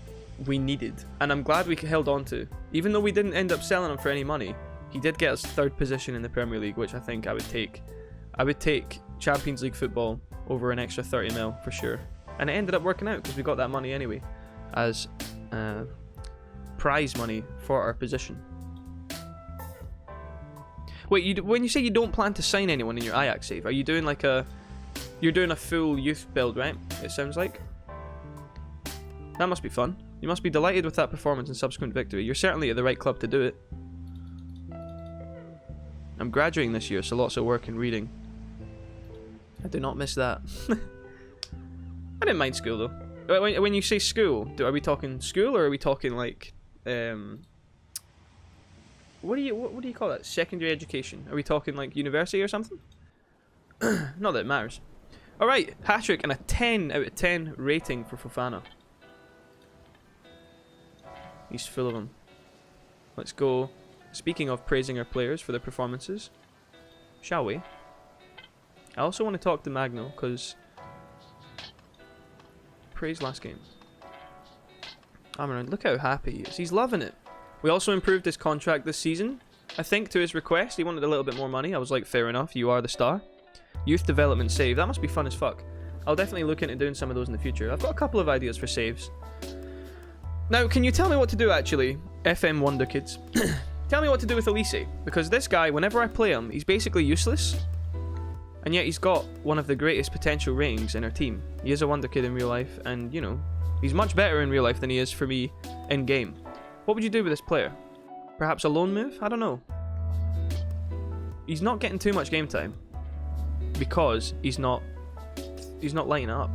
we needed, and I'm glad we held on to. Even though we didn't end up selling him for any money, he did get us 3rd position in the Premier League, which I think I would take. I would take Champions League football over an extra 30 mil for sure. And it ended up working out because we got that money anyway as prize money for our position. Wait, when you say you don't plan to sign anyone in your Ajax save, are you doing like you're doing a full youth build, right? It sounds like. That must be fun. You must be delighted with that performance and subsequent victory. You're certainly at the right club to do it. I'm graduating this year, so lots of work and reading. I do not miss that. I didn't mind school though. When you say school, are we talking school or are we talking like what do you call that? Secondary education? Are we talking like university or something? Not that it matters. All right, hat-trick and a 10 out of 10 rating for Fofana. He's full of them. Let's go. Speaking of praising our players for their performances, shall we? I also want to talk to Magno because praise last game. Amaran, look how happy he is. He's loving it. We also improved his contract this season. I think to his request, he wanted a little bit more money. I was like, fair enough, you are the star. Youth development save. That must be fun as fuck. I'll definitely look into doing some of those in the future. I've got a couple of ideas for saves. Now, can you tell me what to do actually? FM Wonder Kids. Tell me what to do with Elise. Because this guy, whenever I play him, he's basically useless. And yet he's got one of the greatest potential ratings in our team. He is a wonder kid in real life. And, you know, he's much better in real life than he is for me in game. What would you do with this player? Perhaps a loan move? I don't know. He's not getting too much game time. Because he's not lighting up.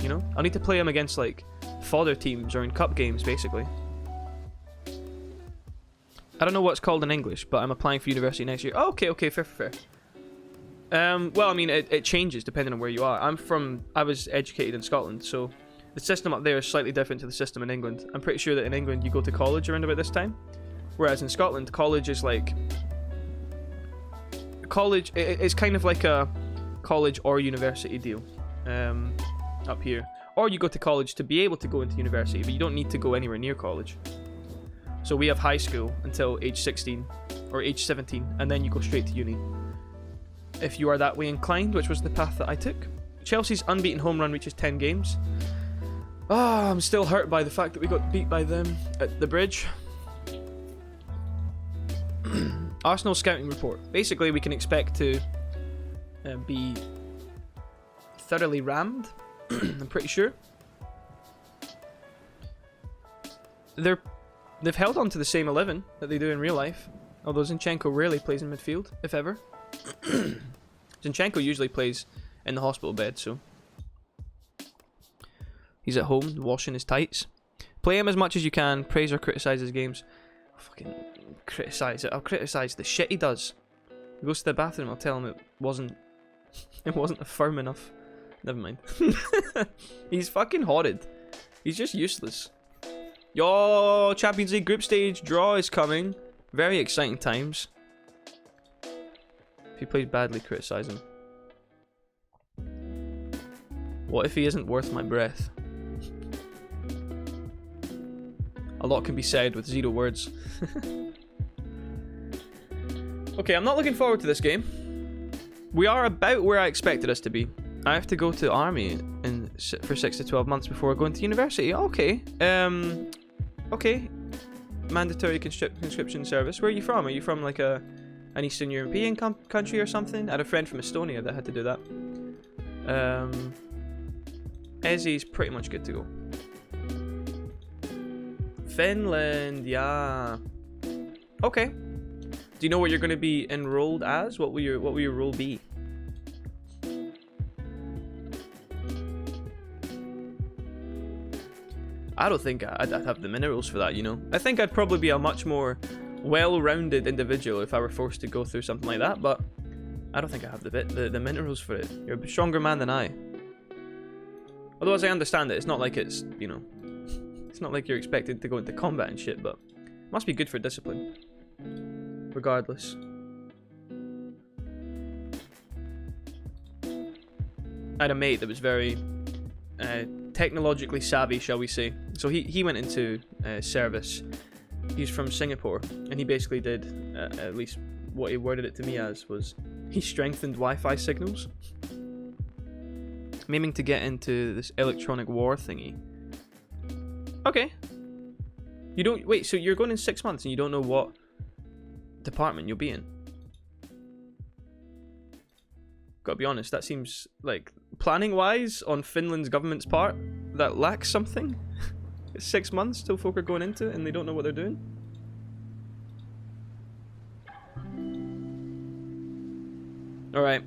You know? I'll need to play him against, like, fodder teams or in cup games, basically. I don't know what's called in English, but I'm applying for university next year. Oh, okay, fair. Well, I mean, it changes depending on where you are. I was educated in Scotland, so the system up there is slightly different to the system in England. I'm pretty sure that in England you go to college around about this time, whereas in Scotland, college is like... College, it's kind of like a college or university deal up here. Or you go to college to be able to go into university, but you don't need to go anywhere near college. So we have high school until age 16 or age 17, and then you go straight to uni. If you are that way inclined, which was the path that I took. Chelsea's unbeaten home run reaches 10 games. Ah, I'm still hurt by the fact that we got beat by them at the bridge. Arsenal scouting report. Basically, we can expect to be thoroughly rammed. I'm pretty sure. They've held on to the same 11 that they do in real life, although Zinchenko rarely plays in midfield, if ever. Zinchenko usually plays in the hospital bed, so he's at home washing his tights. Play him as much as you can, praise or criticise his games. Fucking criticise it. I'll criticise the shit he does. He goes to the bathroom, I'll tell him it wasn't firm enough. Never mind. He's fucking horrid. He's just useless. Yo, Champions League group stage draw is coming. Very exciting times. If he plays badly, criticise him. What if he isn't worth my breath? A lot can be said with 0 words. Okay, I'm not looking forward to this game. We are about where I expected us to be. I have to go to army for 6 to 12 months before going to university. Okay. Okay. Mandatory conscription service. Where are you from? Are you from like an Eastern European country or something? I had a friend from Estonia that had to do that. Ezzy's pretty much good to go. Finland, yeah. Okay. Do you know what you're going to be enrolled as? What will your role be? I don't think I'd have the minerals for that, you know. I think I'd probably be a much more well-rounded individual if I were forced to go through something like that, but I don't think I have the minerals for it. You're a stronger man than I. Although, as I understand it, it's not like it's, you know, it's not like you're expected to go into combat and shit, but it must be good for discipline. Regardless. I had a mate that was very technologically savvy, shall we say. So he went into service. He's from Singapore, and he basically did, at least what he worded it to me as, was he strengthened Wi-Fi signals. I'm aiming to get into this electronic war thingy. Okay. You don't... Wait, so you're going in 6 months and you don't know what department you'll be in? Gotta be honest, that seems like, planning-wise, on Finland's government's part, that lacks something. 6 months till folk are going into it and they don't know what they're doing. Alright.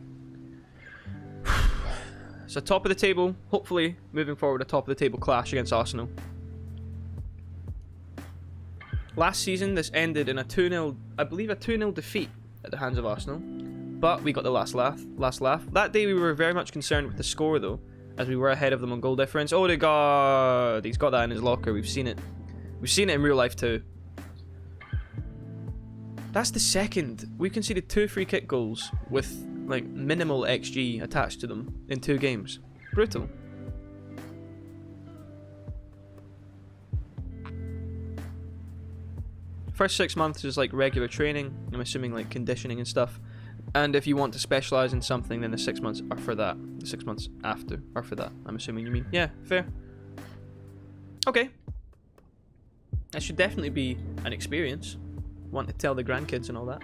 So top of the table, hopefully moving forward, a top of the table clash against Arsenal. Last season this ended in a 2-0, I believe a 2-0 defeat at the hands of Arsenal. But we got the last laugh. That day we were very much concerned with the score though, as we were ahead of them on goal difference. Odegaard! He's got that in his locker, we've seen it. We've seen it in real life too. That's the second. We conceded 2 free kick goals with like minimal XG attached to them in 2 games. Brutal. First 6 months is like regular training. I'm assuming like conditioning and stuff. And if you want to specialise in something, then the 6 months are for that. The 6 months after are for that. I'm assuming you mean. Yeah, fair. Okay. That should definitely be an experience. Want to tell the grandkids and all that.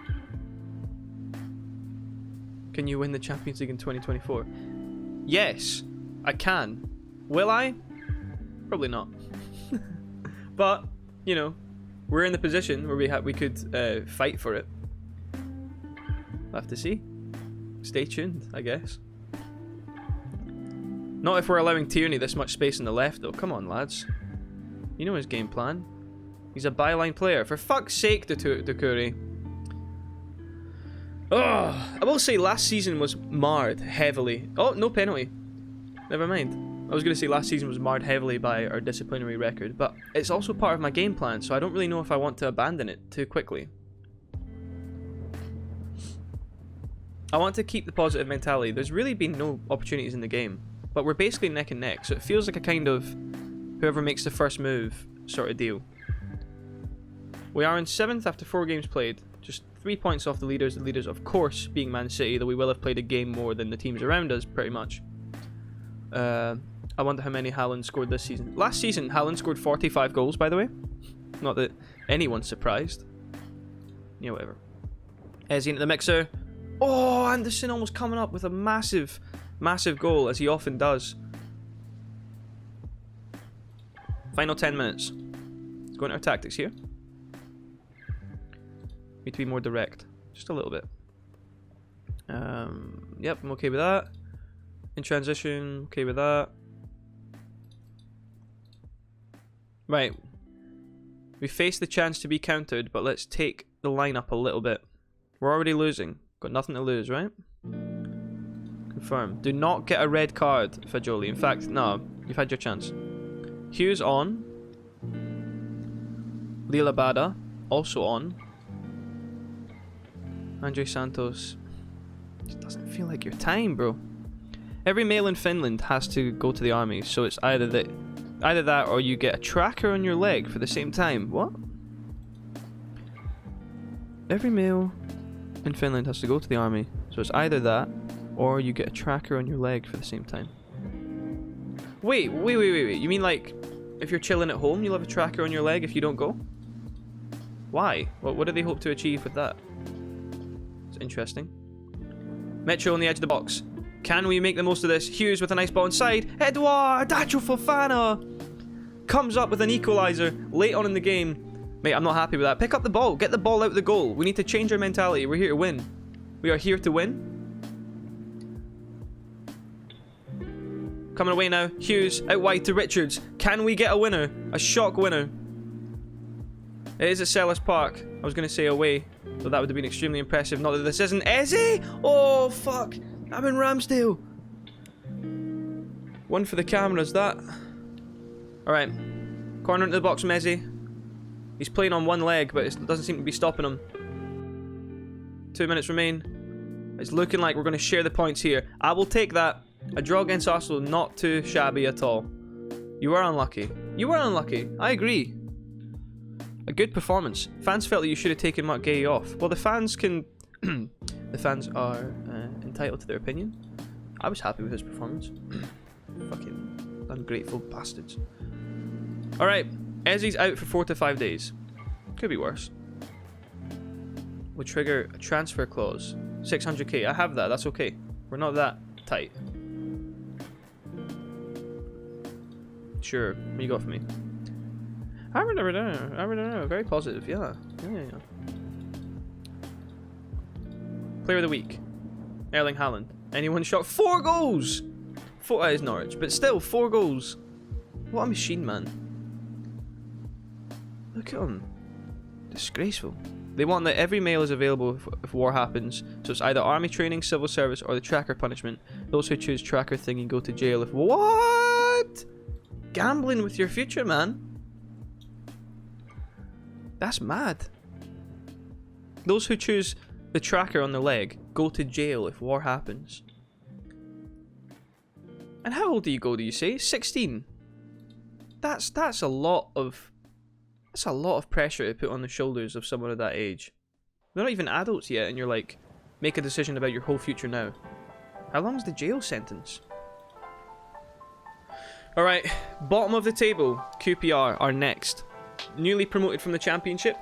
Can you win the Champions League in 2024? Yes, I can. Will I? Probably not. But, you know, we're in the position where we could fight for it. We'll have to see. Stay tuned, I guess. Not if we're allowing Tierney this much space on the left, though. Come on, lads. You know his game plan. He's a byline player. For fuck's sake, Doucouré. Oh, I will say last season was marred heavily. Oh, no penalty. Never mind. I was going to say last season was marred heavily by our disciplinary record, but it's also part of my game plan, so I don't really know if I want to abandon it too quickly. I want to keep the positive mentality. There's really been no opportunities in the game, but we're basically neck and neck, so it feels like a kind of whoever makes the first move sort of deal. We are in 7th after 4 games played, just 3 points off the leaders of course being Man City, though we will have played a game more than the teams around us, pretty much. I wonder how many Haaland scored this season. Last season, Haaland scored 45 goals, by the way. Not that anyone's surprised. Yeah, whatever. Ezzy into the mixer. Oh, Anderson almost coming up with a massive, massive goal, as he often does. Final 10 minutes. Let's go into our tactics here. Need to be more direct. Just a little bit. Yep, I'm okay with that. In transition, okay with that. Right. We face the chance to be countered, but let's take the line up a little bit. We're already losing. Got nothing to lose, right? Confirm. Do not get a red card, Fajoli. In fact, no. You've had your chance. Hughes on. Lilabada also on. Andre Santos. It doesn't feel like your time, bro. Every male in Finland has to go to the army, so it's either that or you get a tracker on your leg for the same time. What? Every male in Finland has to go to the army, so it's either that or you get a tracker on your leg for the same time. Wait. You mean like if you're chilling at home, you'll have a tracker on your leg if you don't go? Why? What do they hope to achieve with that? It's interesting. Metro on the edge of the box. Can we make the most of this? Hughes with a nice ball inside. Edouard Dacho Fofana comes up with an equaliser late on in the game. Mate, I'm not happy with that. Pick up the ball. Get the ball out the goal. We need to change our mentality. We're here to win. We are here to win. Coming away now. Hughes out wide to Richards. Can we get a winner? A shock winner. It is at Selhurst Park. I was going to say away, so that would have been extremely impressive. Not that this isn't. Ezzy! Oh, fuck. I'm in Ramsdale. One for the cameras, that. Alright. Corner into the box from Ezzy. He's playing on one leg, but it doesn't seem to be stopping him. 2 minutes remain. It's looking like we're going to share the points here. I will take that. A draw against Arsenal, not too shabby at all. You were unlucky. You were unlucky. I agree. A good performance. Fans felt that you should have taken Mark Gay off. Well, the fans can... the fans are entitled to their opinion. I was happy with his performance. Fucking ungrateful bastards. Alright, Ezzy's out for 4 to 5 days. Could be worse. Would trigger a transfer clause. 600k. I have that. That's okay. We're not that tight. Sure. What you got for me? I don't know. Very positive. Yeah. Player of the week. Erling Haaland. Anyone shot 4 goals? 4 out is Norwich, but still 4 goals. What a machine, man. Look at him. Disgraceful. They want that every male is available if war happens, so it's either army training, civil service, or the tracker punishment. Those who choose tracker thingy go to jail if... What? Gambling with your future, man. That's mad. Those who choose the tracker on the leg go to jail if war happens. And how old do you go, do you say? 16. That's a lot of... That's a lot of pressure to put on the shoulders of someone of that age. They're not even adults yet, and you're like, make a decision about your whole future now. How long is the jail sentence? Alright, bottom of the table, QPR are next. Newly promoted from the Championship.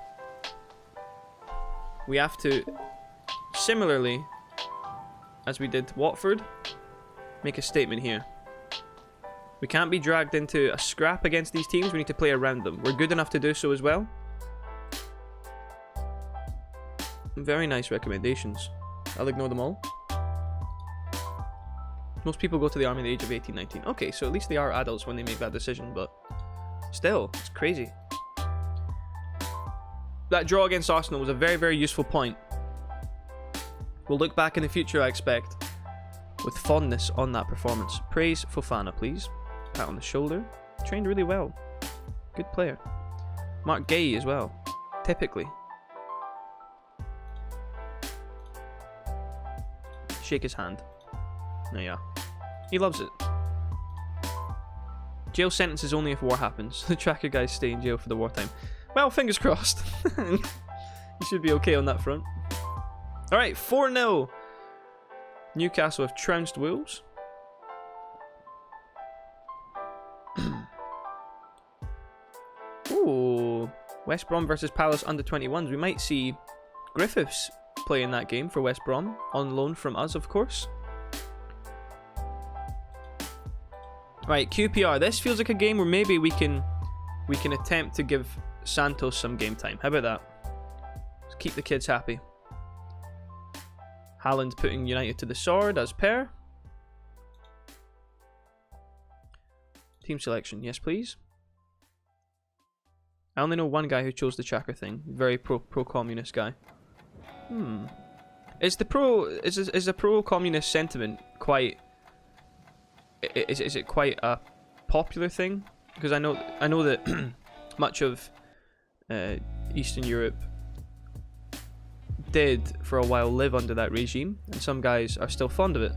We have to, similarly, as we did Watford, make a statement here. We can't be dragged into a scrap against these teams. We need to play around them. We're good enough to do so as well. Very nice recommendations. I'll ignore them all. Most people go to the army at the age of 18, 19. Okay, so at least they are adults when they make that decision, but still, it's crazy. That draw against Arsenal was a very, very useful point. We'll look back in the future, I expect, with fondness on that performance. Praise Fofana, please. Pat on the shoulder. Trained really well. Good player. Mark Gay as well. Typically. Shake his hand. Oh yeah. He loves it. Jail sentence is only if war happens. The tracker guys stay in jail for the wartime. Well, fingers crossed. You should be okay on that front. Alright, 4-0. Newcastle have trounced Wolves. Ooh. West Brom versus Palace under-21s. We might see Griffiths play in that game for West Brom. On loan from us, of course. Right, QPR. This feels like a game where maybe we can attempt to give Santos some game time. How about that? Let's keep the kids happy. Haaland putting United to the sword as per. Team selection, yes please. I only know one guy who chose the tracker thing. Very pro-communist guy. Is the pro-communist sentiment quite... Is it quite a popular thing? Because I know that much of Eastern Europe did for a while live under that regime, and some guys are still fond of it.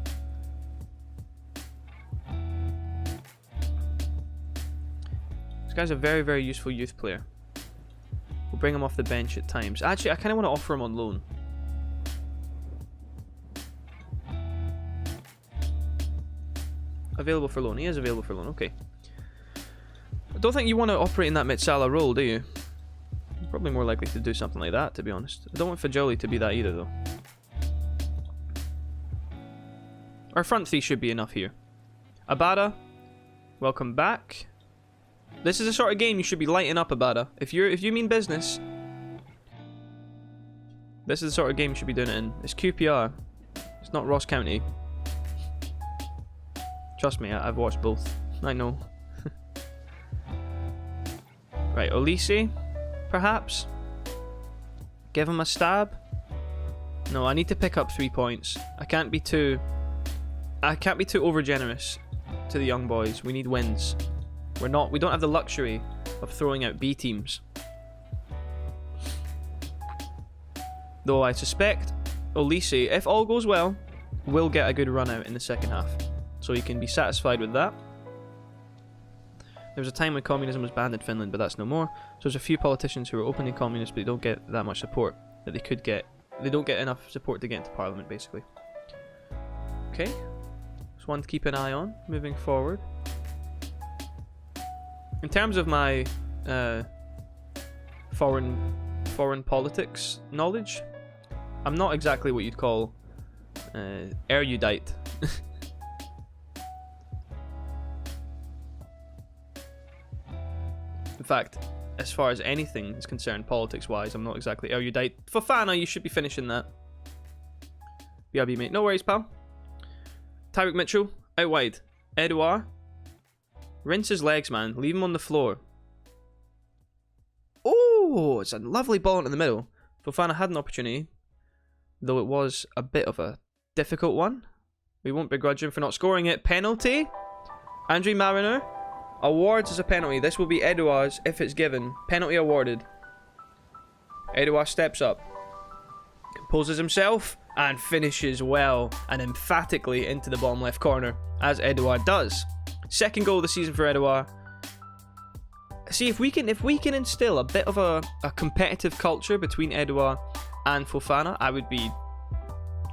This guy's a very, very useful youth player. We'll bring him off the bench at times. Actually, I kind of want to offer him on loan. Available for loan. He is available for loan. Okay. I don't think you want to operate in that Mitsala role, do you? You're probably more likely to do something like that, to be honest. I don't want Fajoli to be that either, though. Our front three should be enough here. Abada, welcome back. This is the sort of game you should be lighting up, Abada. If you mean business, this is the sort of game you should be doing it in. It's QPR. It's not Ross County. Trust me, I've watched both. I know. Right, Olise, perhaps? Give him a stab? No, I need to pick up 3 points. I can't be too over generous to the young boys. We need wins. We don't have the luxury of throwing out B teams. Though I suspect Olise, if all goes well, will get a good run out in the second half. So he can be satisfied with that. There was a time when communism was banned in Finland, but that's no more. So there's a few politicians who are openly communist, but they don't get that much support that they could get. They don't get enough support to get into parliament, basically. Okay. Just one to keep an eye on, moving forward. In terms of my foreign politics knowledge, I'm not exactly what you'd call erudite. In fact, as far as anything is concerned, politics-wise, I'm not exactly erudite. Fofana, you should be finishing that. BRB, mate. No worries, pal. Tyreek Mitchell, out wide. Edouard. Rinse his legs, man. Leave him on the floor. Oh, it's a lovely ball into the middle. Fofana had an opportunity, though it was a bit of a difficult one. We won't begrudge him for not scoring it. Penalty. Andre Mariner awards as a penalty. This will be Edouard's if it's given. Penalty awarded. Edouard steps up, composes himself, and finishes well and emphatically into the bottom left corner, as Edouard does. Second goal of the season for Edouard. See, if we can instill a bit of a competitive culture between Edouard and Fofana, I would be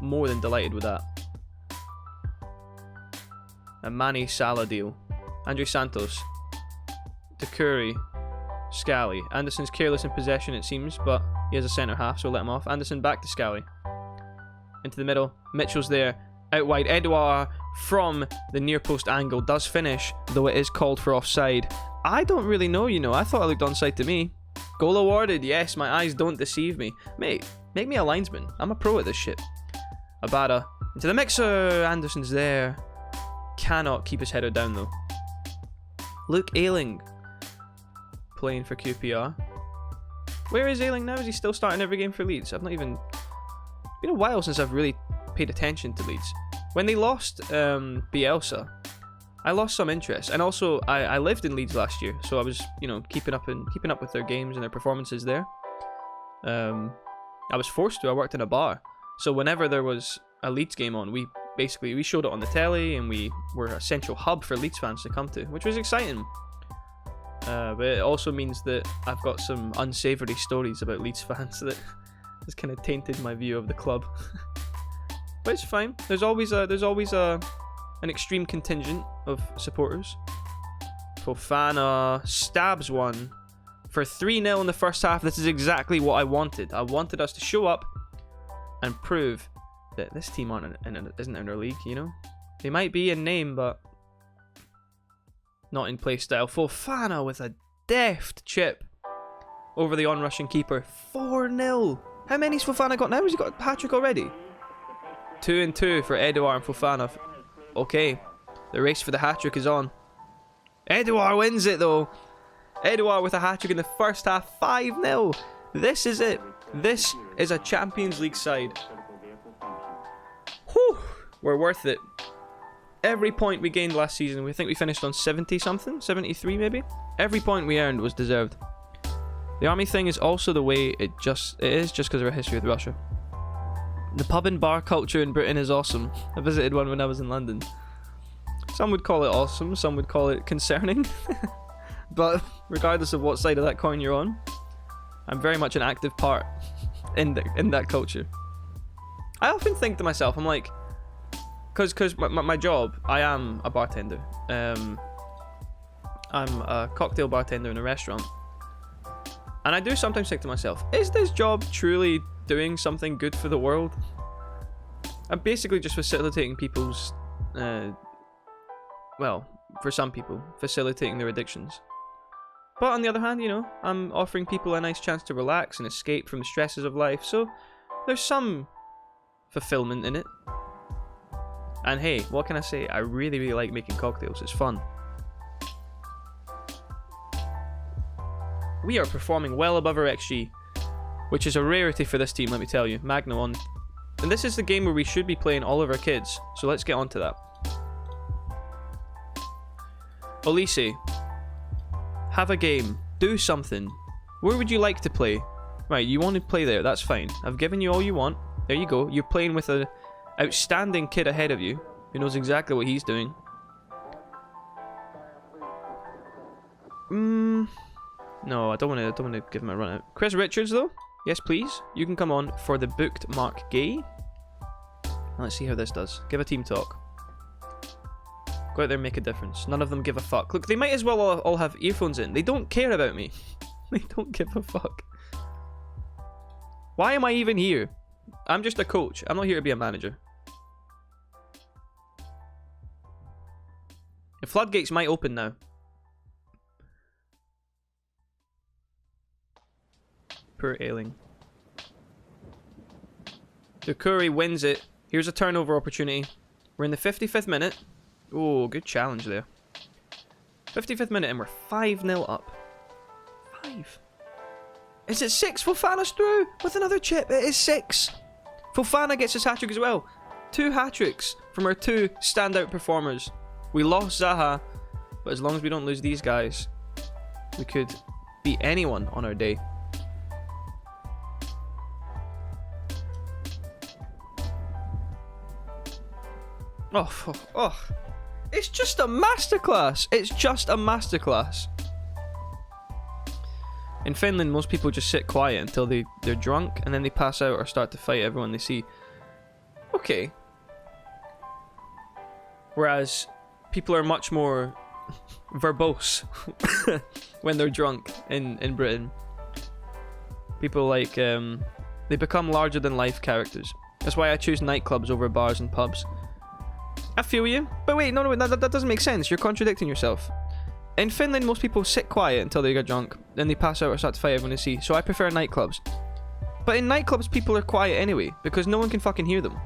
more than delighted with that. A Mane Salah deal. Andre Santos. Dakuri. Scally. Anderson's careless in possession, it seems, but he has a centre half, so we'll let him off. Anderson back to Scally. Into the middle. Mitchell's there. Out wide. Edouard from the near post angle does finish, though it is called for offside. I don't really know, you know. I thought it looked onside to me. Goal awarded. Yes, my eyes don't deceive me. Mate, make me a linesman. I'm a pro at this shit. Abada. Into the mixer. Anderson's there. Cannot keep his header down, though. Luke Ayling. Playing for QPR. Where is Ayling now? Is he still starting every game for Leeds? I've not even... It's been a while since I've really paid attention to Leeds. When they lost Bielsa, I lost some interest. And also, I lived in Leeds last year, so I was, you know, keeping up with their games and their performances there. I was forced to. I worked in a bar, so whenever there was a Leeds game on, we showed it on the telly, and we were a central hub for Leeds fans to come to, which was exciting. But it also means that I've got some unsavoury stories about Leeds fans that has kind of tainted my view of the club. But it's fine. There's always an extreme contingent of supporters. Fofana stabs one for 3-0 in the first half. This is exactly what I wanted. I wanted us to show up and prove that this team isn't in our league, you know? They might be in name, but not in play style. Fofana with a deft chip over the on-rushing keeper. 4-0. How many's Fofana got now? Has he got a hat-trick already? 2-2 for Edouard and Fofana. Okay, the race for the hat-trick is on. Edouard wins it, though. Edouard with a hat-trick in the first half. 5-0. This is it. This is a Champions League side. Whew, we're worth it. Every point we gained last season, we think we finished on 70-something? 73 maybe? Every point we earned was deserved. The army thing is also the way it is just because of our history with Russia. The pub and bar culture in Britain is awesome. I visited one when I was in London. Some would call it awesome, some would call it concerning. But regardless of what side of that coin you're on, I'm very much an active part in that culture. I often think to myself, I'm like, because my job, I am a bartender. I'm a cocktail bartender in a restaurant. And I do sometimes think to myself, is this job truly doing something good for the world? I'm basically just facilitating people's, well, for some people, facilitating their addictions. But on the other hand, you know, I'm offering people a nice chance to relax and escape from the stresses of life, so there's some fulfillment in it. And hey, what can I say? I really, really like making cocktails. It's fun. We are performing well above our XG, which is a rarity for this team, let me tell you. Magno on. And this is the game where we should be playing all of our kids, so let's get on to that. Olise, have a game. Do something. Where would you like to play? Right, you want to play there, that's fine. I've given you all you want. There you go. You're playing with an outstanding kid ahead of you who knows exactly what he's doing. No, I don't want to give him a run out. Chris Richards, though. Yes, please. You can come on for the booked Mark Gay. Let's see how this does. Give a team talk. Go out there and make a difference. None of them give a fuck. Look, they might as well all have earphones in. They don't care about me. They don't give a fuck. Why am I even here? I'm just a coach. I'm not here to be a manager. The floodgates might open now. Poor Ailing. Dukuri wins it. Here's a turnover opportunity. We're in the 55th minute. Oh, good challenge there. 55th minute and we're 5-0 up. 5. Is it 6? Fofana's through with another chip. It is 6. Fofana gets his hat-trick as well. 2 hat-tricks from our 2 standout performers. We lost Zaha, but as long as we don't lose these guys, we could beat anyone on our day. Oh. It's just a masterclass. It's just a masterclass. In Finland, most people just sit quiet until they're drunk, and then they pass out or start to fight everyone they see. Okay. Whereas people are much more verbose when they're drunk in Britain. People like, they become larger than life characters. That's why I choose nightclubs over bars and pubs. I feel you. But wait, no, that doesn't make sense. You're contradicting yourself. In Finland, most people sit quiet until they get drunk. Then they pass out or start to fight everyone they see. So I prefer nightclubs. But in nightclubs, people are quiet anyway. Because no one can fucking hear them.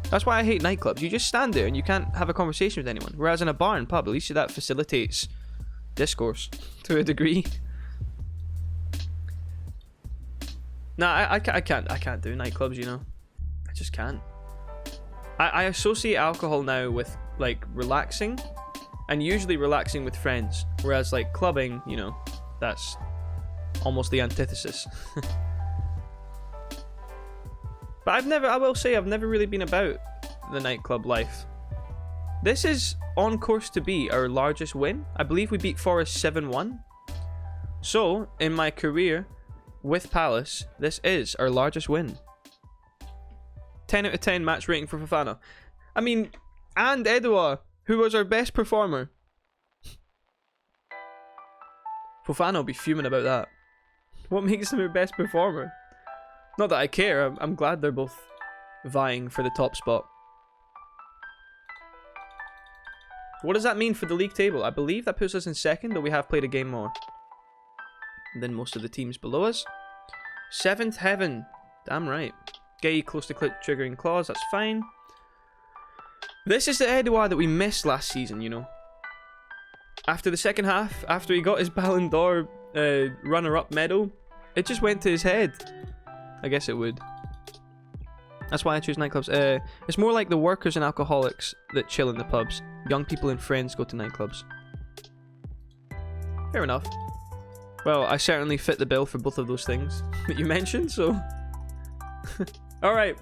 That's why I hate nightclubs. You just stand there and you can't have a conversation with anyone. Whereas in a bar and pub, at least that facilitates discourse to a degree. Nah, I can't do nightclubs, you know. I just can't. I associate alcohol now with, like, relaxing. And usually relaxing with friends. Whereas, like, clubbing, you know, that's almost the antithesis. But I will say, I've never really been about the nightclub life. This is on course to be our largest win. I believe we beat Forest 7-1. So, in my career with Palace, this is our largest win. 10 out of 10 match rating for Fofana. I mean, and Edouard, who was our best performer. Fofana will be fuming about that. What makes him our best performer? Not that I care, I'm glad they're both vying for the top spot. What does that mean for the league table? I believe that puts us in second, though we have played a game more than most of the teams below us. 7th heaven. Damn right. Gay close to click triggering clause, that's fine. This is the Edouard that we missed last season, you know. After the second half, after he got his Ballon d'Or runner-up medal, it just went to his head. I guess it would. That's why I choose nightclubs. It's more like the workers and alcoholics that chill in the pubs. Young people and friends go to nightclubs. Fair enough. Well, I certainly fit the bill for both of those things that you mentioned, so... Alright,